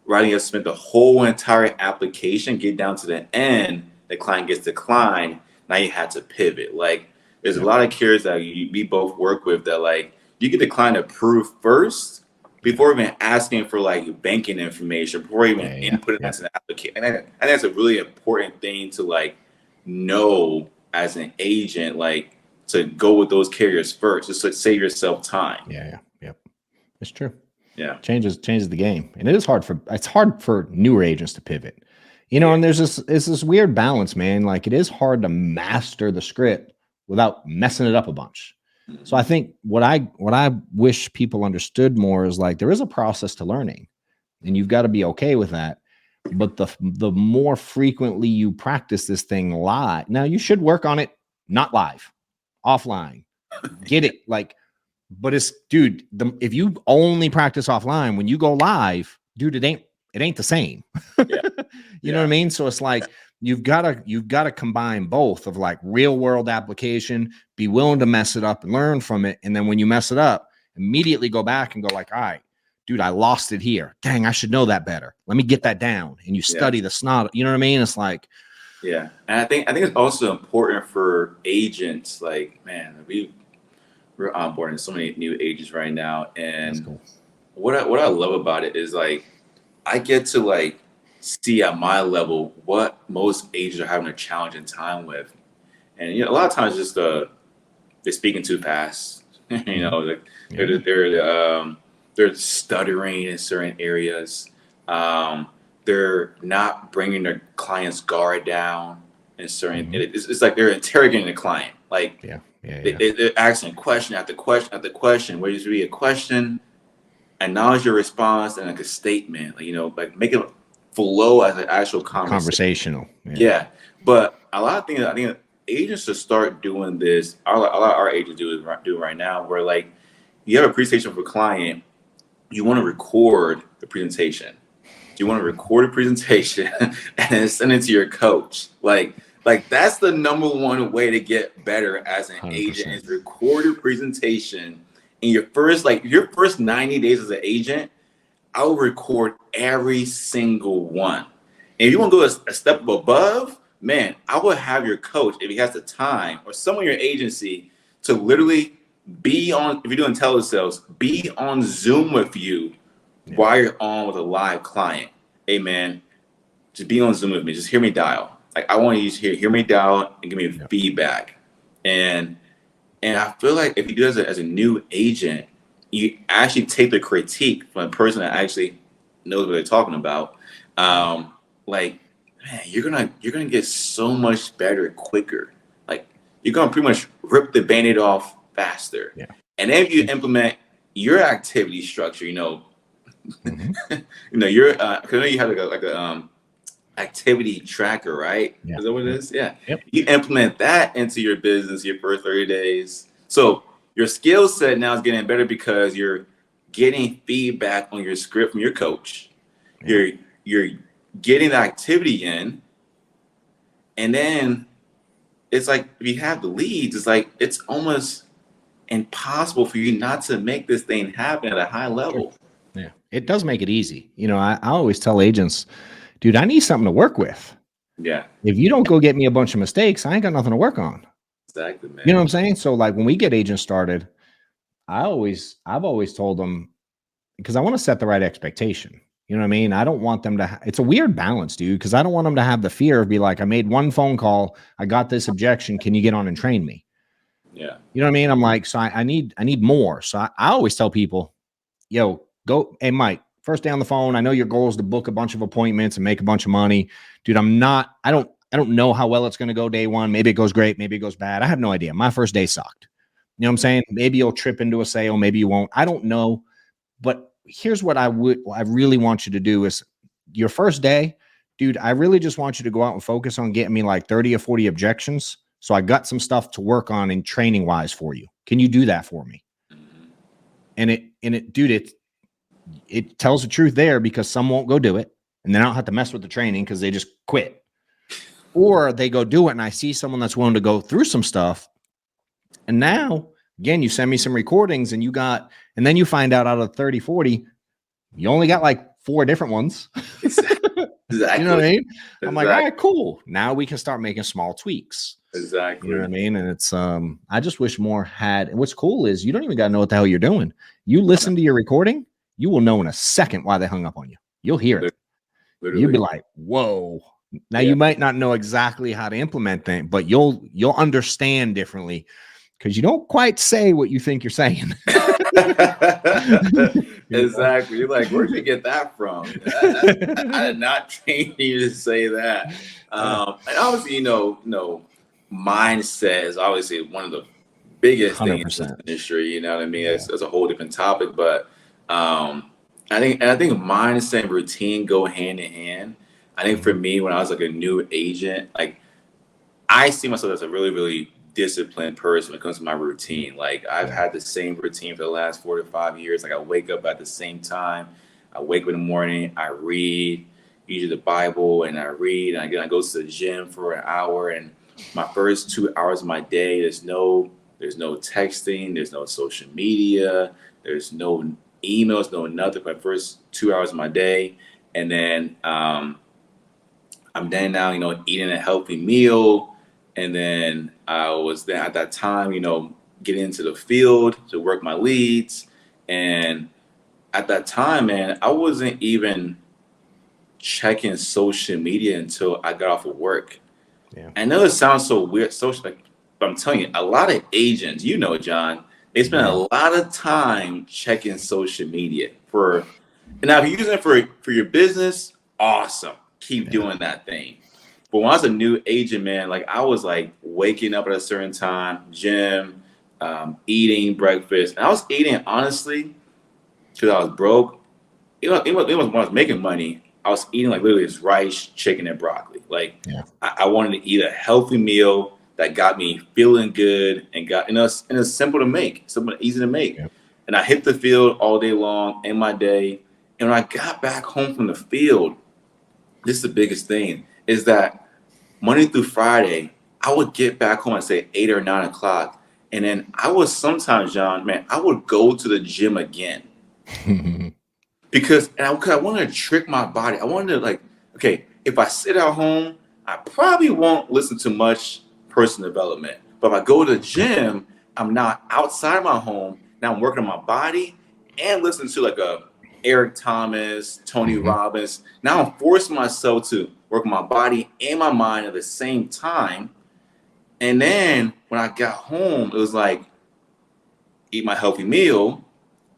rather than spend the whole entire application, get down to the end, the client gets declined. Now you had to pivot. Like there's a lot of carriers that we both work with that like you get the client approved first before even asking for like banking information, before even inputting it into the application. And I think that's a really important thing to like know as an agent, like to go with those carriers first, just to save yourself time. Yep. It's true. Yeah. Changes the game. And it's hard for newer agents to pivot. And there's this weird balance, man. Like it is hard to master the script without messing it up a bunch. So I think what I wish people understood more is like there is a process to learning, and you've got to be okay with that. But the more frequently you practice this thing live, now you should work on it not live, offline. Get it but it's dude. If you only practice offline, when you go live, dude, it ain't the same. You know what I mean? So it's like you've got to combine both of like real world application, be willing to mess it up and learn from it. And then when you mess it up, immediately go back and go like, all right, dude, I lost it here. Dang, I should know that better. Let me get that down. And you study the snot. You know what I mean? It's like, and I think it's also important for agents. Like, man, we're onboarding so many new agents right now. And cool. What I love about it is like, I get to like see at my level what most agents are having a challenging time with. And a lot of times just they're speaking too fast. They're stuttering in certain areas. They're not bringing their client's guard down in certain. It's like they're interrogating the client. Like They're asking question after question after question. Where you should be a question, acknowledge your response, and like a statement. Like, like make it flow as an actual conversational. Yeah. But a lot of things, I think agents should start doing this. A lot of our agents do right now, where like you have a presentation for a client, you want to record the presentation. You want to record a presentation and then send it to your coach. Like that's the number one way to get better as an 100%. Agent is record your presentation. In your first 90 days as an agent, I will record every single one. And if you want to go a step above, man, I will have your coach, if he has the time, or someone in your agency, to literally be on, if you're doing telesales, be on Zoom with you while you're on with a live client. Hey, man, just be on Zoom with me. Just hear me dial. Like, I want you to hear me dial and give me feedback. And I feel like if you do this as a new agent, you actually take the critique from a person that actually knows what they're talking about. Like, man, you're gonna get so much better quicker. Like, you're gonna pretty much rip the Band-Aid off faster. Yeah. And then if you implement your activity structure, your because I know you have like a activity tracker, right? Yeah. Is that what it is? Yeah. Yep. You implement that into your business your first 30 days. So your skill set now is getting better because you're getting feedback on your script from your coach. Yeah. You're getting the activity in, and then it's like if you have the leads, it's like it's almost impossible for you not to make this thing happen at a high level. Yeah, it does make it easy. I always tell agents, dude, I need something to work with. Yeah. If you don't go get me a bunch of mistakes, I ain't got nothing to work on. Exactly, man. You know what I'm saying? So like when we get agents started, I've always told them, because I want to set the right expectation. You know what I mean? I don't want them to, it's a weird balance, dude, because I don't want them to have the fear of be like, I made one phone call, I got this objection, can you get on and train me? Yeah. You know what I mean? I'm like, so I need more. So I always tell people, yo, go, hey, Mike, first day on the phone, I know your goal is to book a bunch of appointments and make a bunch of money. Dude, I don't know how well it's going to go day one. Maybe it goes great. Maybe it goes bad. I have no idea. My first day sucked. You know what I'm saying? Maybe you'll trip into a sale. Maybe you won't. I don't know. But here's what I really want you to do is your first day, dude, I really just want you to go out and focus on getting me like 30 or 40 objections. So I got some stuff to work on in training wise for you. Can you do that for me? And it tells the truth there, because some won't go do it and then I don't have to mess with the training because they just quit, or they go do it. And I see someone that's willing to go through some stuff. And now again, you send me some recordings and then you find out of 30, 40, you only got like 4 different ones. Exactly. You know what I mean? I'm like, all right, cool. Now we can start making small tweaks. Exactly. You know what I mean? And it's, I just wish more had, and what's cool is you don't even got to know what the hell you're doing. You listen to your recording, you will know in a second why they hung up on you. You'll hear it. Literally. You'll be like, whoa. Now you might not know exactly how to implement things, but you'll understand differently because you don't quite say what you think you're saying. Exactly. You're like, where'd you get that from? I did not train you to say that. And obviously, mindset is obviously one of the biggest 100%. Things in this industry. You know what I mean? It's a whole different topic, but I think mindset and routine go hand in hand. I think for me, when I was like a new agent, like I see myself as a really, really disciplined person when it comes to my routine. Like I've had the same routine for the last 4 to 5 years. Like I wake up at the same time. I wake up in the morning, I read usually the Bible, and I read, and I go to the gym for an hour. And my first 2 hours of my day, there's no texting, there's no social media, there's no emails, no nothing. My first 2 hours of my day, and then I'm then now eating a healthy meal. And then I was then at that time, getting into the field to work my leads. And at that time, man, I wasn't even checking social media until I got off of work. Yeah. I know it sounds so weird, but I'm telling you, a lot of agents, John, they spend a lot of time checking social media and now if you're using it for your business, awesome. Keep doing that thing. But when I was a new agent, man, like I was like waking up at a certain time, gym, eating breakfast, and I was eating honestly because I was broke. It was when I was making money. I was eating like literally just rice, chicken, and broccoli. Like Yeah. I wanted to eat a healthy meal that got me feeling good and it's simple to make, simple, easy to make. Yeah. And I hit the field all day long in my day. And when I got back home from the field, this is the biggest thing, is that Monday through Friday, I would get back home at say 8 or 9 o'clock. And then I was sometimes, John, man, I would go to the gym again. Because I wanted to trick my body. I wanted to like, okay, if I sit at home, I probably won't listen to much personal development. But if I go to the gym, I'm not outside my home. Now I'm working on my body and listening to like a Eric Thomas, Tony Robbins. Now I'm forcing myself to work on my body and my mind at the same time. And then when I got home, it was like eat my healthy meal.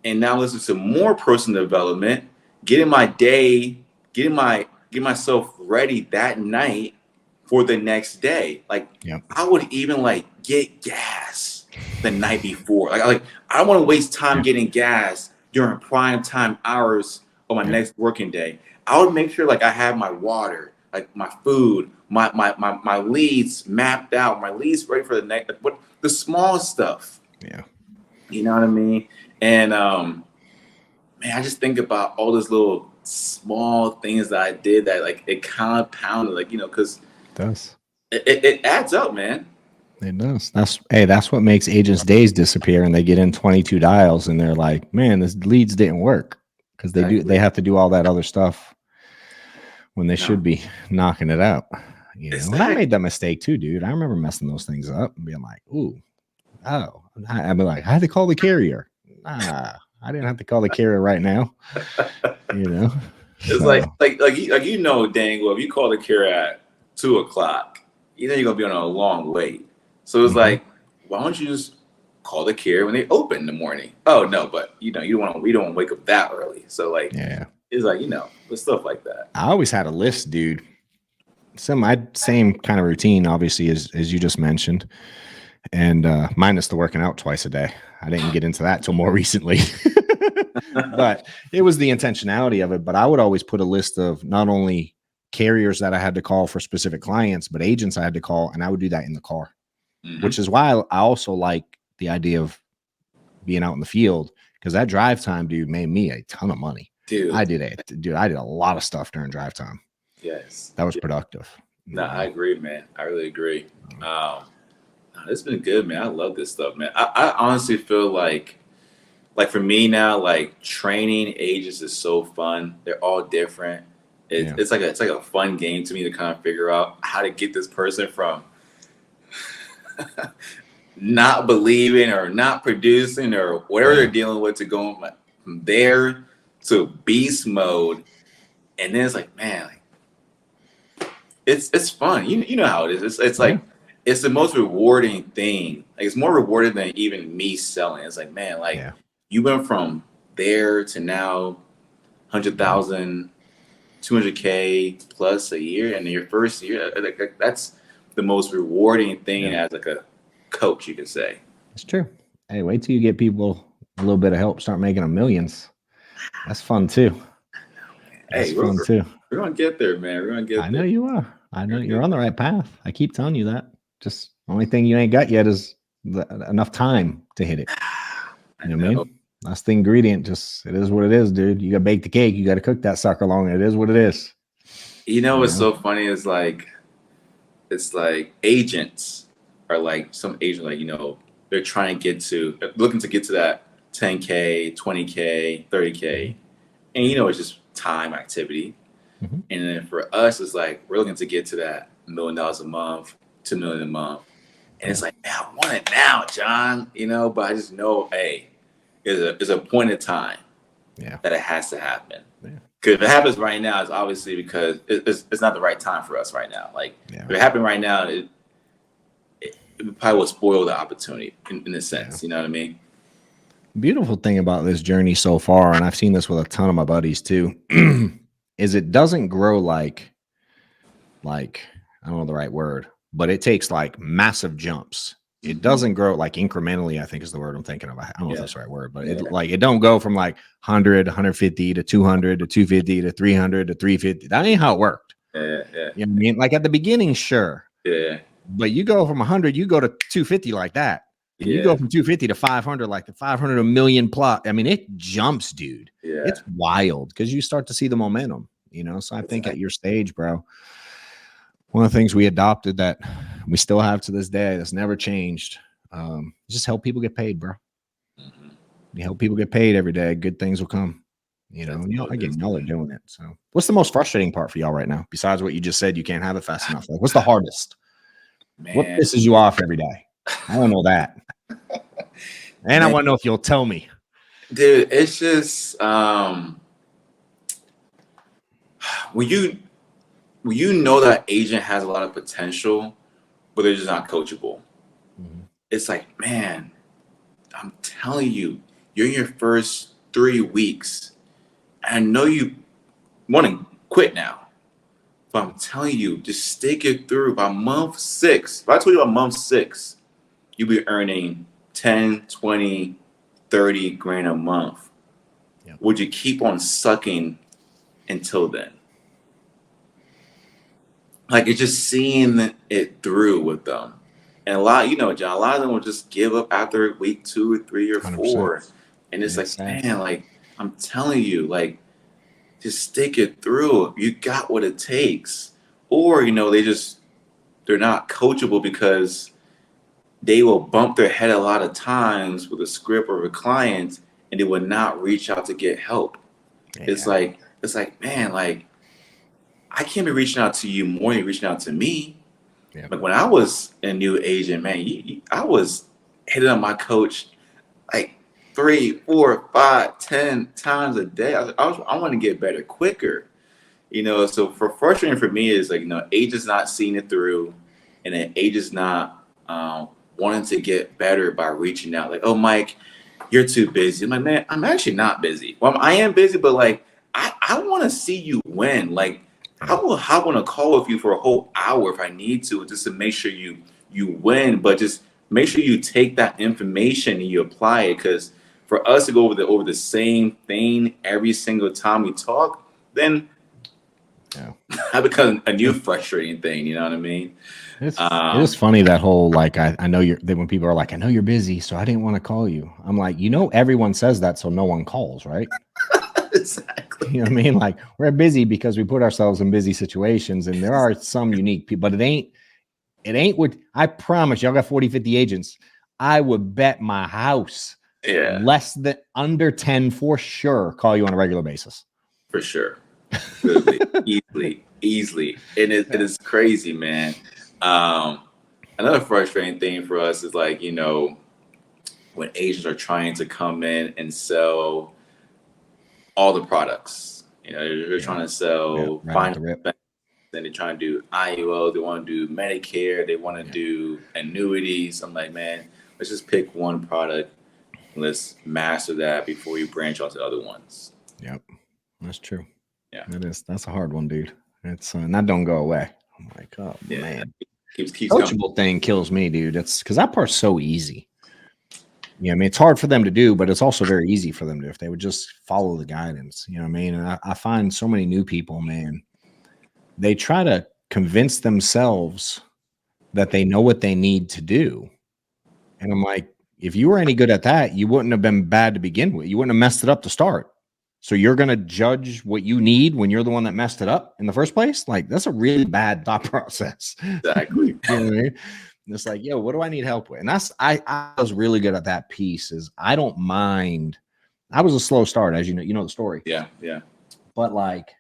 And now listen to more personal development, getting my day, getting myself ready that night for the next day. Like I would even like get gas the night before. Like I don't want to waste time getting gas during prime time hours of my next working day. I would make sure like I have my water, like my food, my leads mapped out, my leads ready for the next, like, what the small stuff. Yeah. You know what I mean? And man, I just think about all those little small things that I did that like it compounded, like, you know, because it does. It adds up, man. It does. That's what makes agents' days disappear, and they get in 22 dials, and they're like, "Man, this leads didn't work," because they have to do all that other stuff when they should be knocking it out. You know, and I made that mistake too, dude. I remember messing those things up and being like, "Ooh, oh," I'd be like, "I had to call the carrier." Nah, I didn't have to call the carrier right now. You know, it's like you know, dang well, if you call the carrier at 2 o'clock, you know you're gonna be on a long wait. So it's like, why don't you just call the carrier when they open in the morning? Oh no, but you know, we don't wake up that early. So like, it's like, you know, the stuff like that. I always had a list, dude. My same kind of routine, obviously, as you just mentioned, and minus the working out twice a day. I didn't get into that till more recently, but it was the intentionality of it. But I would always put a list of not only carriers that I had to call for specific clients, but agents I had to call, and I would do that in the car, which is why I also like the idea of being out in the field, because that drive time, dude, made me a ton of money. Dude, I did a lot of stuff during drive time. Yes, that was productive. No, I agree, man. I really agree. It's been good, man. I love this stuff, man. I honestly feel like for me now, like training agents is so fun. They're all different. It's like a fun game to me to kind of figure out how to get this person from not believing or not producing or whatever they're dealing with to go from there to beast mode. And then it's like, man, like, it's fun. You know how it is. It's like, it's the most rewarding thing. Like it's more rewarding than even me selling. It's like, man, like you went from there to now 100,000, 200K plus a year, and your first year, that's the most rewarding thing as like a coach, you could say. It's true. Hey, wait till you get people a little bit of help, start making them millions. That's fun too. That's fun too. We're gonna get there, man. We're gonna get there. I know you are. I know you're on the right path. I keep telling you that. Just the only thing you ain't got yet is enough time to hit it. You know what I mean? That's the ingredient. Just it is what it is, dude. You got to bake the cake. You got to cook that sucker long. It is what it is. You know what's so funny is like, it's like agents are like some agent, like, you know, they're looking to get to that 10K, 20K, 30K, and you know it's just time, activity. And then for us, it's like we're looking to get to that $1 million a month, $2 million a month, and it's like, man, I want it now, John. You know, but I just know, hey, there's a point in time that it has to happen. Because if it happens right now, it's obviously because it's not the right time for us right now. Like if it happened right now, it probably will spoil the opportunity in a sense. You know what I mean? Beautiful thing about this journey so far, and I've seen this with a ton of my buddies too, is it doesn't grow like I don't know the right word, but it takes like massive jumps. It Mm-hmm. doesn't grow like incrementally, I think is the word I'm thinking of. I don't know if that's the right word, but Yeah. it don't go from like 100, 150 to 200 to 250 to 300 to 350. That ain't how it worked. Yeah. You know what I mean? Like at the beginning, sure. Yeah. But you go from 100, you go to 250 like that. And you go from 250 to 500, like the 500, a million plus. I mean, it jumps, dude. Yeah. It's wild because you start to see the momentum, you know? So I think at your stage, bro, one of the things we adopted that we still have to this day that's never changed, just help people get paid, bro. Mm-hmm. You help people get paid every day, good things will come. You know, again, y'all are doing it. So what's the most frustrating part for y'all right now? Besides what you just said, you can't have it fast enough. Like, what's the hardest? Man. What pisses you off every day? I want to know that. And I want to know if you'll tell me. Dude, it's just when you know that agent has a lot of potential, but they're just not coachable. Mm-hmm. It's like, man, I'm telling you, you're in your first 3 weeks. I know you want to quit now, but I'm telling you, just stick it through. By month 6, if I told you about month 6, you'll be earning 10, 20, 30 grand a month. Yep. Would you keep on sucking until then? Like, it's just seeing it through with them. And a lot, you know, John, a lot of them will just give up after week 2 or 3 or 4. 100%. And it's like, sad. Man, like, I'm telling you, like, just stick it through. You got what it takes. Or, you know, they're not coachable because they will bump their head a lot of times with a script or a client and they will not reach out to get help. Yeah. It's like, man, like, I can't be reaching out to you more than you're reaching out to me. Yeah. Like when I was a new agent, man, I was hitting up my coach like 3, 4, 5, 10 times a day. I want to get better quicker, you know. So frustrating for me is like, you know, agents not seeing it through, and then agents not wanting to get better by reaching out. Like, oh, Mike, you're too busy. I'm like, man, I'm actually not busy. Well, I am busy, but like, I want to see you win. Like, I will hop on a call with you for a whole hour if I need to, just to make sure you win. But just make sure you take that information and you apply it. Because for us to go over the same thing every single time we talk, then that becomes a new frustrating thing. You know what I mean? It is funny that whole like I know when people are like, I know you're busy, so I didn't want to call you. I'm like, you know, everyone says that, so no one calls, right? Exactly. You know what I mean? Like, we're busy because we put ourselves in busy situations, and there are some unique people, but it ain't what I promise. Y'all got 40, 50 agents. I would bet my house less than under 10 for sure call you on a regular basis. For sure. Easily. And it is crazy, man. Another frustrating thing for us is like, you know, when agents are trying to come in and sell all the products, you know, they're trying to sell finance, and they're trying to do IUL, they want to do Medicare, they want to do annuities. I'm like, man, let's just pick one product, let's master that before you branch out to other ones. Yep, that's true. Yeah, that's a hard one, dude. It's and that don't go away. I'm like, oh man, keeps coachable coming. Thing kills me, dude. It's because that part's so easy. Yeah, I mean, it's hard for them to do, but it's also very easy for them to if they would just follow the guidance. You know what I mean? And I find so many new people, man, they try to convince themselves that they know what they need to do. And I'm like, if you were any good at that, you wouldn't have been bad to begin with. You wouldn't have messed it up to start. So you're going to judge what you need when you're the one that messed it up in the first place? Like, that's a really bad thought process. Exactly. You know what I mean? It's like, yo, what do I need help with? And that's I was really good at that piece. Is I don't mind. I was a slow start, as you know the story. Yeah. But like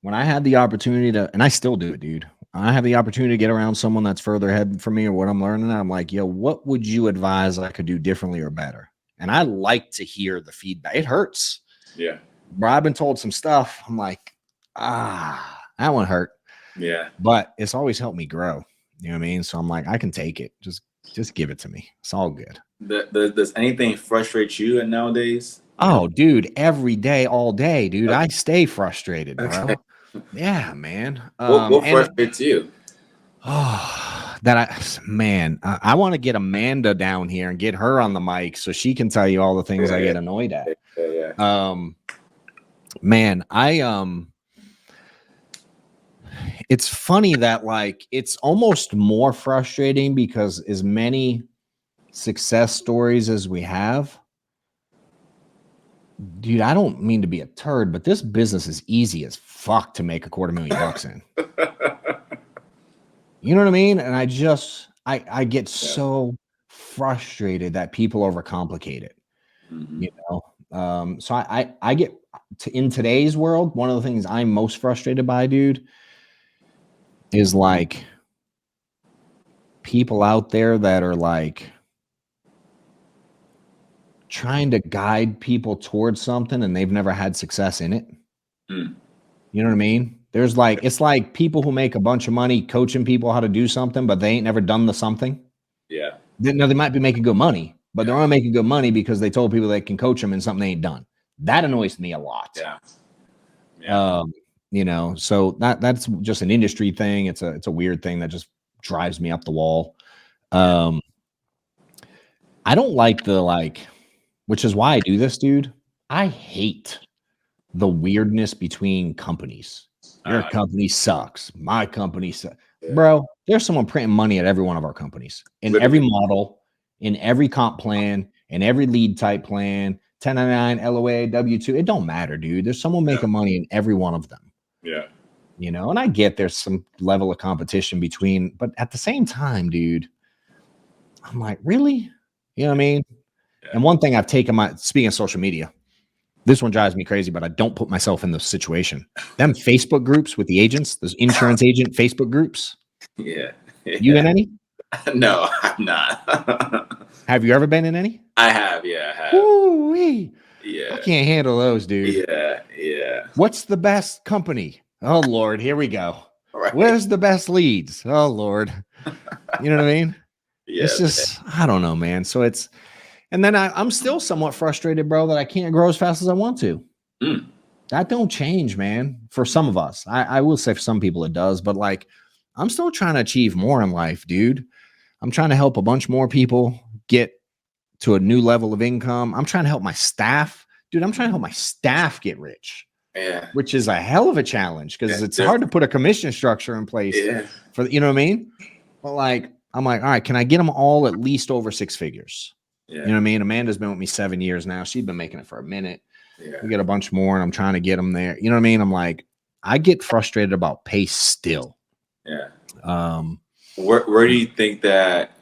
when I had the opportunity to, and I still do it, dude. I have the opportunity to get around someone that's further ahead from me or what I'm learning. I'm like, yo, what would you advise I could do differently or better? And I like to hear the feedback. It hurts. Yeah. Bro, I've been told some stuff. I'm like, that one hurt. Yeah. But it's always helped me grow. You know what I mean? So I'm like, I can take it. Just give it to me. It's all good. Does anything frustrate you nowadays? Oh, dude, every day, all day, dude. Okay. I stay frustrated, bro. Okay. Yeah, man. What frustrates you? Oh, I want to get Amanda down here and get her on the mic so she can tell you all the things I get annoyed at. Yeah. Man, it's funny that like it's almost more frustrating because as many success stories as we have, dude, I don't mean to be a turd, but this business is easy as fuck to make $250,000 in. You know what I mean? And I get so frustrated that people overcomplicate it. Mm-hmm. You know, so I get in today's world, one of the things I'm most frustrated by, dude, is like people out there that are like trying to guide people towards something and they've never had success in it. Mm. You know what I mean? There's like, it's like people who make a bunch of money coaching people how to do something, but they ain't never done the something. Yeah. No, they might be making good money, but they're only making good money because they told people they can coach them in something they ain't done. That annoys me a lot. Yeah. You know, so that's just an industry thing. It's a weird thing that just drives me up the wall. I don't like which is why I do this, dude. I hate the weirdness between companies. Your company sucks. My company sucks. Yeah. Bro, there's someone printing money at every one of our companies, in every model, in every comp plan, in every lead type plan, 1099, LOA, W2. It don't matter, dude. There's someone making money in every one of them. Yeah. You know, and I get there's some level of competition between, but at the same time, dude, I'm like, really? You know what I mean? Yeah. And one thing I've taken speaking of social media, this one drives me crazy, but I don't put myself in the situation. Them Facebook groups with the agents, those insurance agent Facebook groups. Yeah. You in any? No, I'm not. Have you ever been in any? I have. Yeah, I have. Ooh-wee. Yeah. I can't handle those, dude. Yeah. What's the best company? Oh, Lord, here we go. Right. Where's the best leads? Oh, Lord. You know what I mean? Yeah. It's just, I don't know, man. So and then I'm still somewhat frustrated, bro, that I can't grow as fast as I want to. Mm. That don't change, man. For some of us, I will say for some people it does, but like, I'm still trying to achieve more in life, dude. I'm trying to help a bunch more people get to a new level of income. I'm trying to help my staff, dude. I'm trying to help my staff get rich. Yeah. Which is a hell of a challenge because it's hard to put a commission structure in place for, you know what I mean? But like, I'm like, all right, can I get them all at least over 6 figures? Yeah. You know what I mean? Amanda's been with me 7 years now. She's been making it for a minute. Yeah. We get a bunch more and I'm trying to get them there. You know what I mean? I'm like, I get frustrated about pace still. Yeah. Where do you think that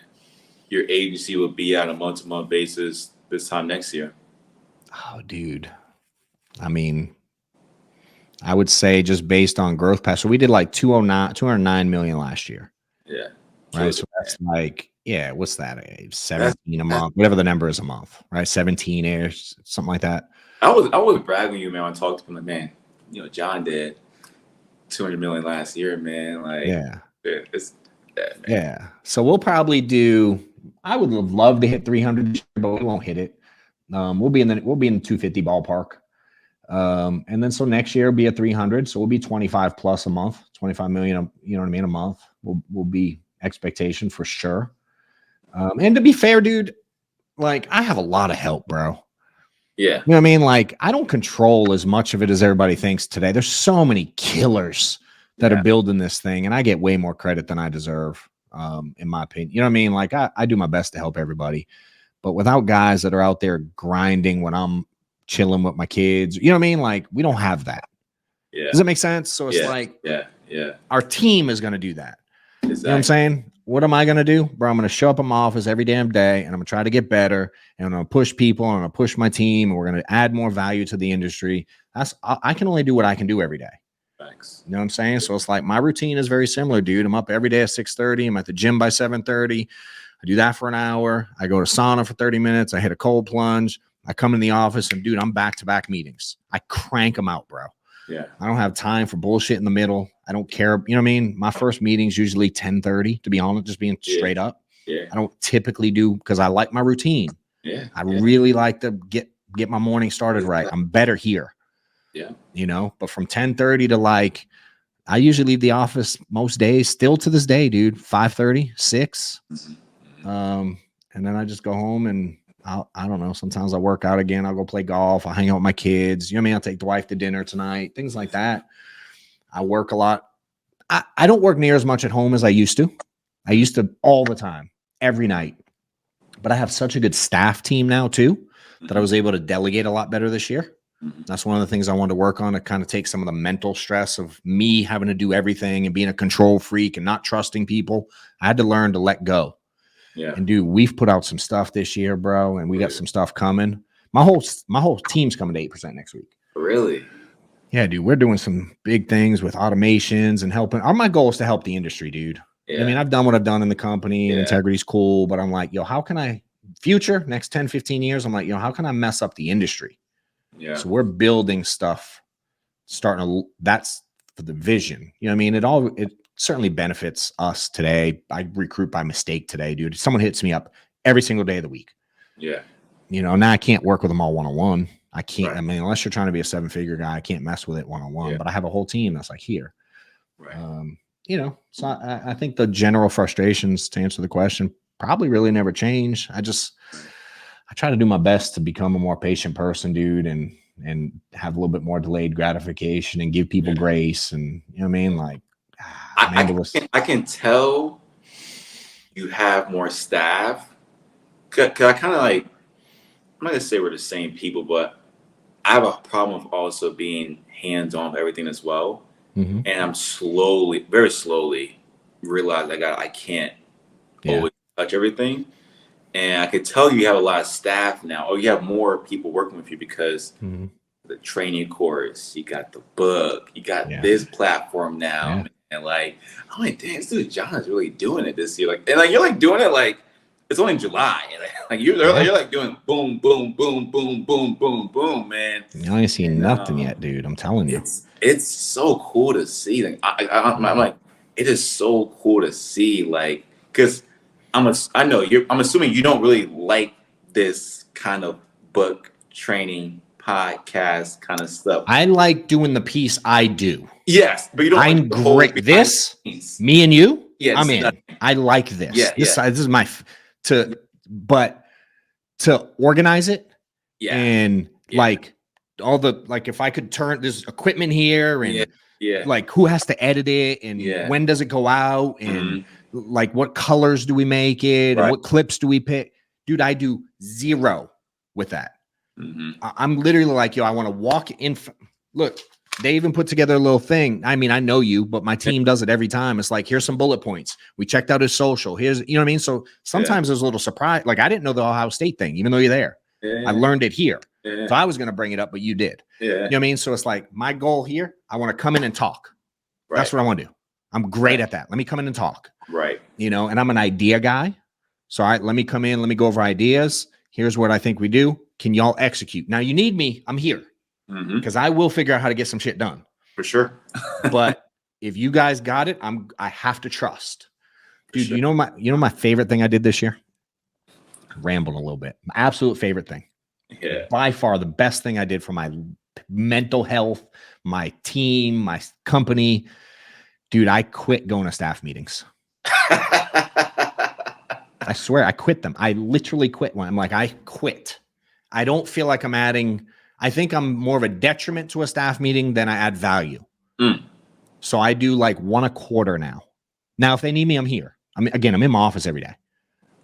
your agency will be on a month-to-month basis this time next year? Oh, dude. I mean, I would say just based on growth path. So we did like 209 million last year. Yeah. Right. So that's like, yeah, what's that? 17 a month, whatever the number is a month, right? 17-ish, something like that. I was bragging you, man, when I talked to him, like, man, you know, John did 200 million last year, man. Like, yeah. So we'll probably I would love to hit 300, but we won't hit it. We'll be in the 250 ballpark. And then so next year will be at 300. So we'll be 25 plus a month, 25 million, you know what I mean? A month will be expectation for sure. And to be fair, dude, like I have a lot of help, bro. Yeah. You know what I mean? Like I don't control as much of it as everybody thinks today. There's so many killers that are building this thing and I get way more credit than I deserve, in my opinion. You know what I mean? Like I do my best to help everybody, but without guys that are out there grinding when I'm chilling with my kids, you know what I mean? Like we don't have that. Yeah. Does that make sense? So it's like, our team is going to do that. Exactly. You know what I'm saying? What am I going to do? Bro, I'm going to show up in my office every damn day and I'm going to try to get better and I'm going to push people and I'm going to push my team and we're going to add more value to the industry. I can only do what I can do every day. Thanks. You know what I'm saying? So it's like my routine is very similar, dude. I'm up every day at 6:30. I'm at the gym by 7:30. I do that for an hour. I go to sauna for 30 minutes. I hit a cold plunge. I come in the office and dude, I'm back-to-back meetings. I crank them out, bro. Yeah. I don't have time for bullshit in the middle. I don't care. You know what I mean? My first meeting's usually 10:30, to be honest, just being straight up. Yeah. I don't typically do because I like my routine. Yeah. I really like to get my morning started right. I'm better here. Yeah. You know, but from 10:30 to like I usually leave the office most days, still to this day, dude, 5:30, 6. And then I just go home and I don't know. Sometimes I work out again. I'll go play golf. I'll hang out with my kids. You know what I mean? I'll take the wife to dinner tonight, things like that. I work a lot. I don't work near as much at home as I used to. I used to all the time, every night. But I have such a good staff team now too, that I was able to delegate a lot better this year. That's one of the things I wanted to work on, to kind of take some of the mental stress of me having to do everything and being a control freak and not trusting people. I had to learn to let go. Yeah. And dude, we've put out some stuff this year, bro, and we got some stuff coming. My whole team's coming to 8% next week. Really? Yeah, dude, we're doing some big things with automations and helping. My goal is to help the industry, dude. Yeah. I mean, I've done what I've done in the company and integrity's cool, but I'm like, yo, how can I next 10, 15 years? I'm like, how can I mess up the industry? Yeah. So we're building stuff, that's for the vision. You know what I mean? It certainly benefits us today. I recruit by mistake today, dude. Someone hits me up every single day of the week. Yeah. Now I can't work with them all one-on-one. I can't, right. I mean, unless you're trying to be a 7-figure guy, I can't mess with it one-on-one, but I have a whole team that's like here. Right. So I think the general frustrations, to answer the question, probably really never change. I try to do my best to become a more patient person, dude, and have a little bit more delayed gratification and give people grace. And you know what I mean? Like, I can tell you have more staff. Cause I kind of like, I'm not gonna say we're the same people, but I have a problem with also being hands-on with everything as well. Mm-hmm. And I'm very slowly realize I can't always touch everything. And I could tell you have a lot of staff now, or you have more people working with you because the training course, you got the book, you got this platform now. And like, I'm like, dang, this dude John is really doing it this year. Like, and like, you're like doing it like, it's only July. And like you're like doing boom, boom, boom, boom, boom, boom, boom, man. You ain't seen nothing yet, dude. I'm telling you. It's so cool to see. Like, I'm like, it is so cool to see, like, because I'm assuming you don't really like this kind of book training podcast kind of stuff. I like doing the piece I do. Yes, but you don't. I'm like great. This, me and you. Yeah, I'm in. Nothing. I like this. Yeah, this is my but to organize it. Yeah, and like all the if I could turn there's equipment here and like who has to edit it and when does it go out and like what colors do we make it and what clips do we pick, dude? I do zero with that. I'm literally like, I want to walk in. Look, they even put together a little thing. I mean, I know you, but my team does it every time. It's like, here's some bullet points. We checked out his social. Here's, you know what I mean? So sometimes there's a little surprise. Like I didn't know the Ohio State thing, even though you're there. I learned it here. So I was going to bring it up, but you did. You know what I mean? So it's like my goal here, I want to come in and talk. That's what I want to do. I'm great at that. Let me come in and talk. Right. And I'm an idea guy. So let me come in, let me go over ideas. Here's what I think we do. Can y'all execute? Now you need me. I'm here because I will figure out how to get some shit done for sure. But if you guys got it, I have to trust, dude. Sure. You know my favorite thing I did this year. Rambled a little bit. My absolute favorite thing. Yeah. By far the best thing I did for my mental health, my team, my company, dude. I quit going to staff meetings. I swear I quit them. I literally quit one. I'm like, I quit. I don't feel like I'm adding. I think I'm more of a detriment to a staff meeting than I add value. So I do like one a quarter now. Now, if they need me, I'm here. I'm in my office every day.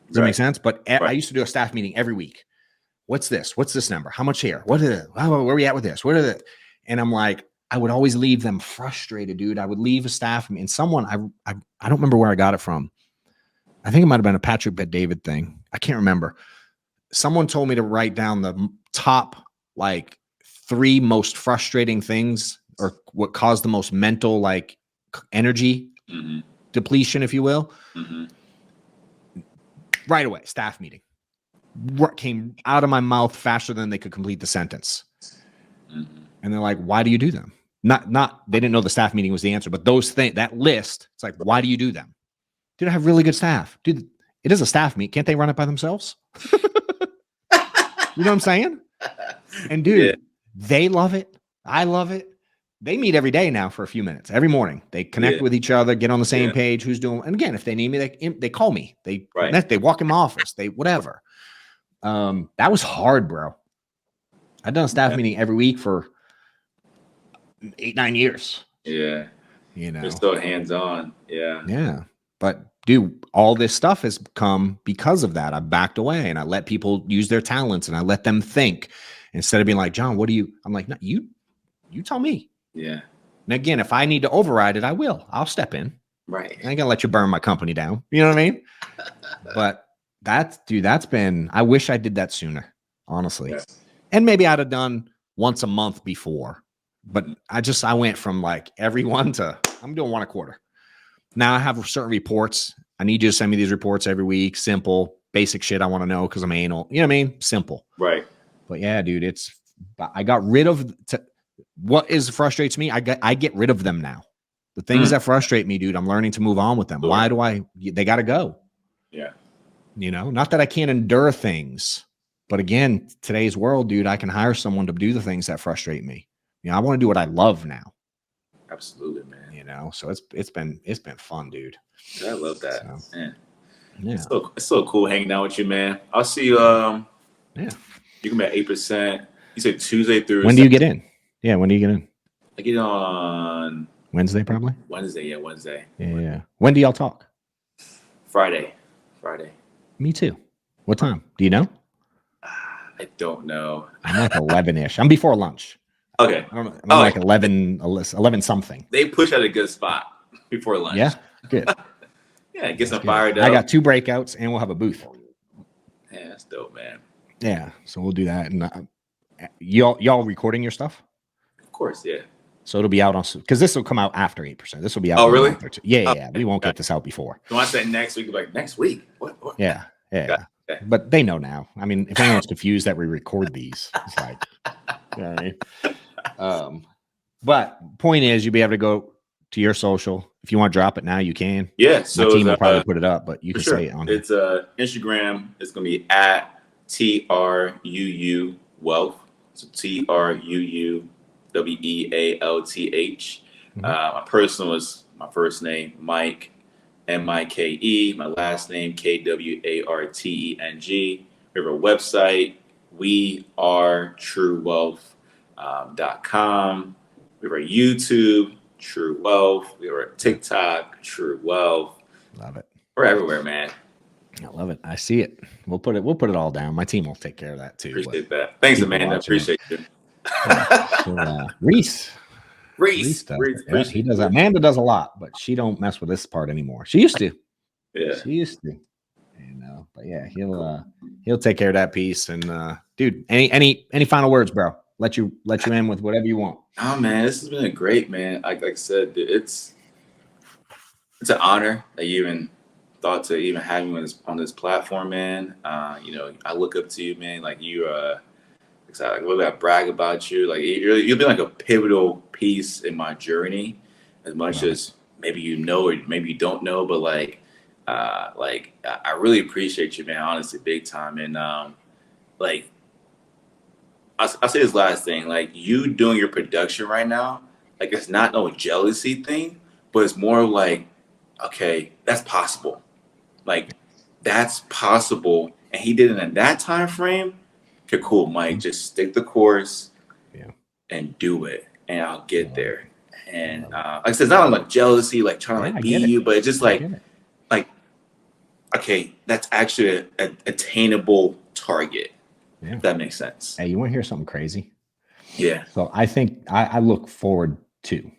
Does that make sense? But I used to do a staff meeting every week. What's this? What's this number? How much here? What is it? Where are we at with this? What are the? And I'm like, I would always leave them frustrated, dude. I would leave a staff and someone, I don't remember where I got it from. I think it might have been a Patrick Bet-David thing. I can't remember. Someone told me to write down the top 3 most frustrating things or what caused the most mental energy depletion, if you will. Right away, staff meeting. What came out of my mouth faster than they could complete the sentence. And they're like, why do you do them? Not they didn't know the staff meeting was the answer, but those things, that list, it's like, why do you do them? Dude, I have really good staff. Dude, it is a staff meet. Can't they run it by themselves? You know what I'm saying? And dude, they love it. I love it. they meet every day now for a few minutes. Every morning they connect with each other, get on the same page. Who's doing? And again, if they need me, they call me. They walk in my office. They whatever. That was hard, bro. I've done a staff meeting every week for 8-9 years. Yeah. They're still hands-on. Yeah. Yeah. But dude, all this stuff has come because of that. I backed away and I let people use their talents and I let them think instead of being like, John, what do you? I'm like, no, you tell me. Yeah. And again, if I need to override it, I will. I'll step in. Right. I ain't gonna let you burn my company down. You know what I mean? But that's been. I wish I did that sooner, honestly. Yes. And maybe I'd have done once a month before. But I went from like everyone to I'm doing one a quarter. Now I have certain reports. I need you to send me these reports every week. Simple, basic shit I want to know because I'm anal. You know what I mean? Simple. Right. But yeah, dude, I got rid of what frustrates me. I get rid of them now. The things that frustrate me, dude, I'm learning to move on with them. Sure. They got to go. Yeah. Not that I can't endure things, but again, today's world, dude, I can hire someone to do the things that frustrate me. I want to do what I love now. Absolutely, man. So it's been fun, dude. I love that. So, man. Yeah. It's so cool hanging out with you, man. I'll see you. Yeah. You can be at 8%. You said Tuesday through. When do you get in? Yeah, when do you get in? I get on Wednesday, probably. Wednesday, yeah, Wednesday. Yeah. When do y'all talk? Friday. Me too. What time? Do you know? I don't know. I'm like 11-ish. I'm before lunch. Okay. I'm like 11 something. They push at a good spot before lunch. Yeah, good. Yeah, get some fired up. I got 2 breakouts and we'll have a booth. Yeah, that's dope, man. Yeah, so we'll do that. And y'all recording your stuff? Of course, yeah. So it'll be out on because this will come out after 8%. This will be out. Oh, really? Yeah. We won't get this out before. So I said next week, like next week. What? Yeah. Okay. But they know now. I mean, if anyone's confused that we record these, it's like, you know what I mean? But point is, you'll be able to go to your social. If you want to drop it now, you can. Yeah. So my team will probably put it up, but you can say it on here. It's Instagram. It's gonna be at TRUU Wealth. So TRUU WEALTH. My personal is my first name, Mike, MIKE. My last name, KWARTENG. We have a website, wearetruewealth.com. We have our YouTube, True Wealth. We have our TikTok, True Wealth. Love it. We're everywhere, man. I love it. I see it. We'll put it all down. My team will take care of that too. Appreciate that. Thanks, Amanda. Appreciate you. Reese does. Yeah, he does that. Amanda does a lot, but she don't mess with this part anymore. She used to. Yeah. She used to. But yeah, he'll take care of that piece. And dude, any final words, bro? Let you in with whatever you want. Oh man, this has been a great, man. Like I said, it's an honor that you even thought to even have me on this platform, man. I look up to you, man. Like you like really I brag about you. Like you've been like a pivotal piece in my journey, as much as maybe you know or maybe you don't know, but I really appreciate you, man. Honestly, big time. And I'll say this last thing. Like you doing your production right now, like it's not no jealousy thing, but it's more like, okay, that's possible. Like that's possible, and he did it in that time frame. Okay, cool, Mike. Just stick the course, and do it, and I'll get there. And like I said, it's not like jealousy, like trying to beat you, but it's just like, okay, that's actually an attainable target. Yeah. If that makes sense. Hey, you want to hear something crazy? Yeah. So I think I look forward to,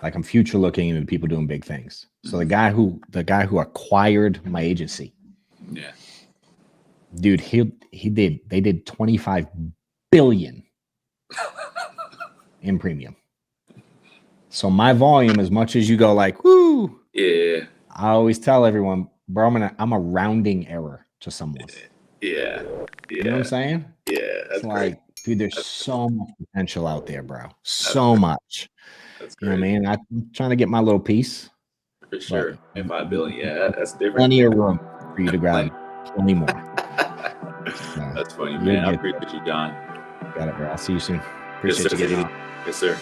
like, I'm future looking into people doing big things. So the guy who acquired my agency. Yeah. Dude, they did 25 billion in premium. So my volume, as much as you go like, woo, yeah, I always tell everyone, bro, I'm a rounding error to someone. Yeah. You know what I'm saying? Yeah. It's like, dude, there's so much potential out there, bro. So much. That's great. You know what I mean? I'm trying to get my little piece. For sure. And 5 billion. Yeah, that's different. Plenty of room for you to grab plenty more. That's funny, man. I appreciate you, John. Got it, bro. I'll see you soon. Appreciate you. Yes, sir.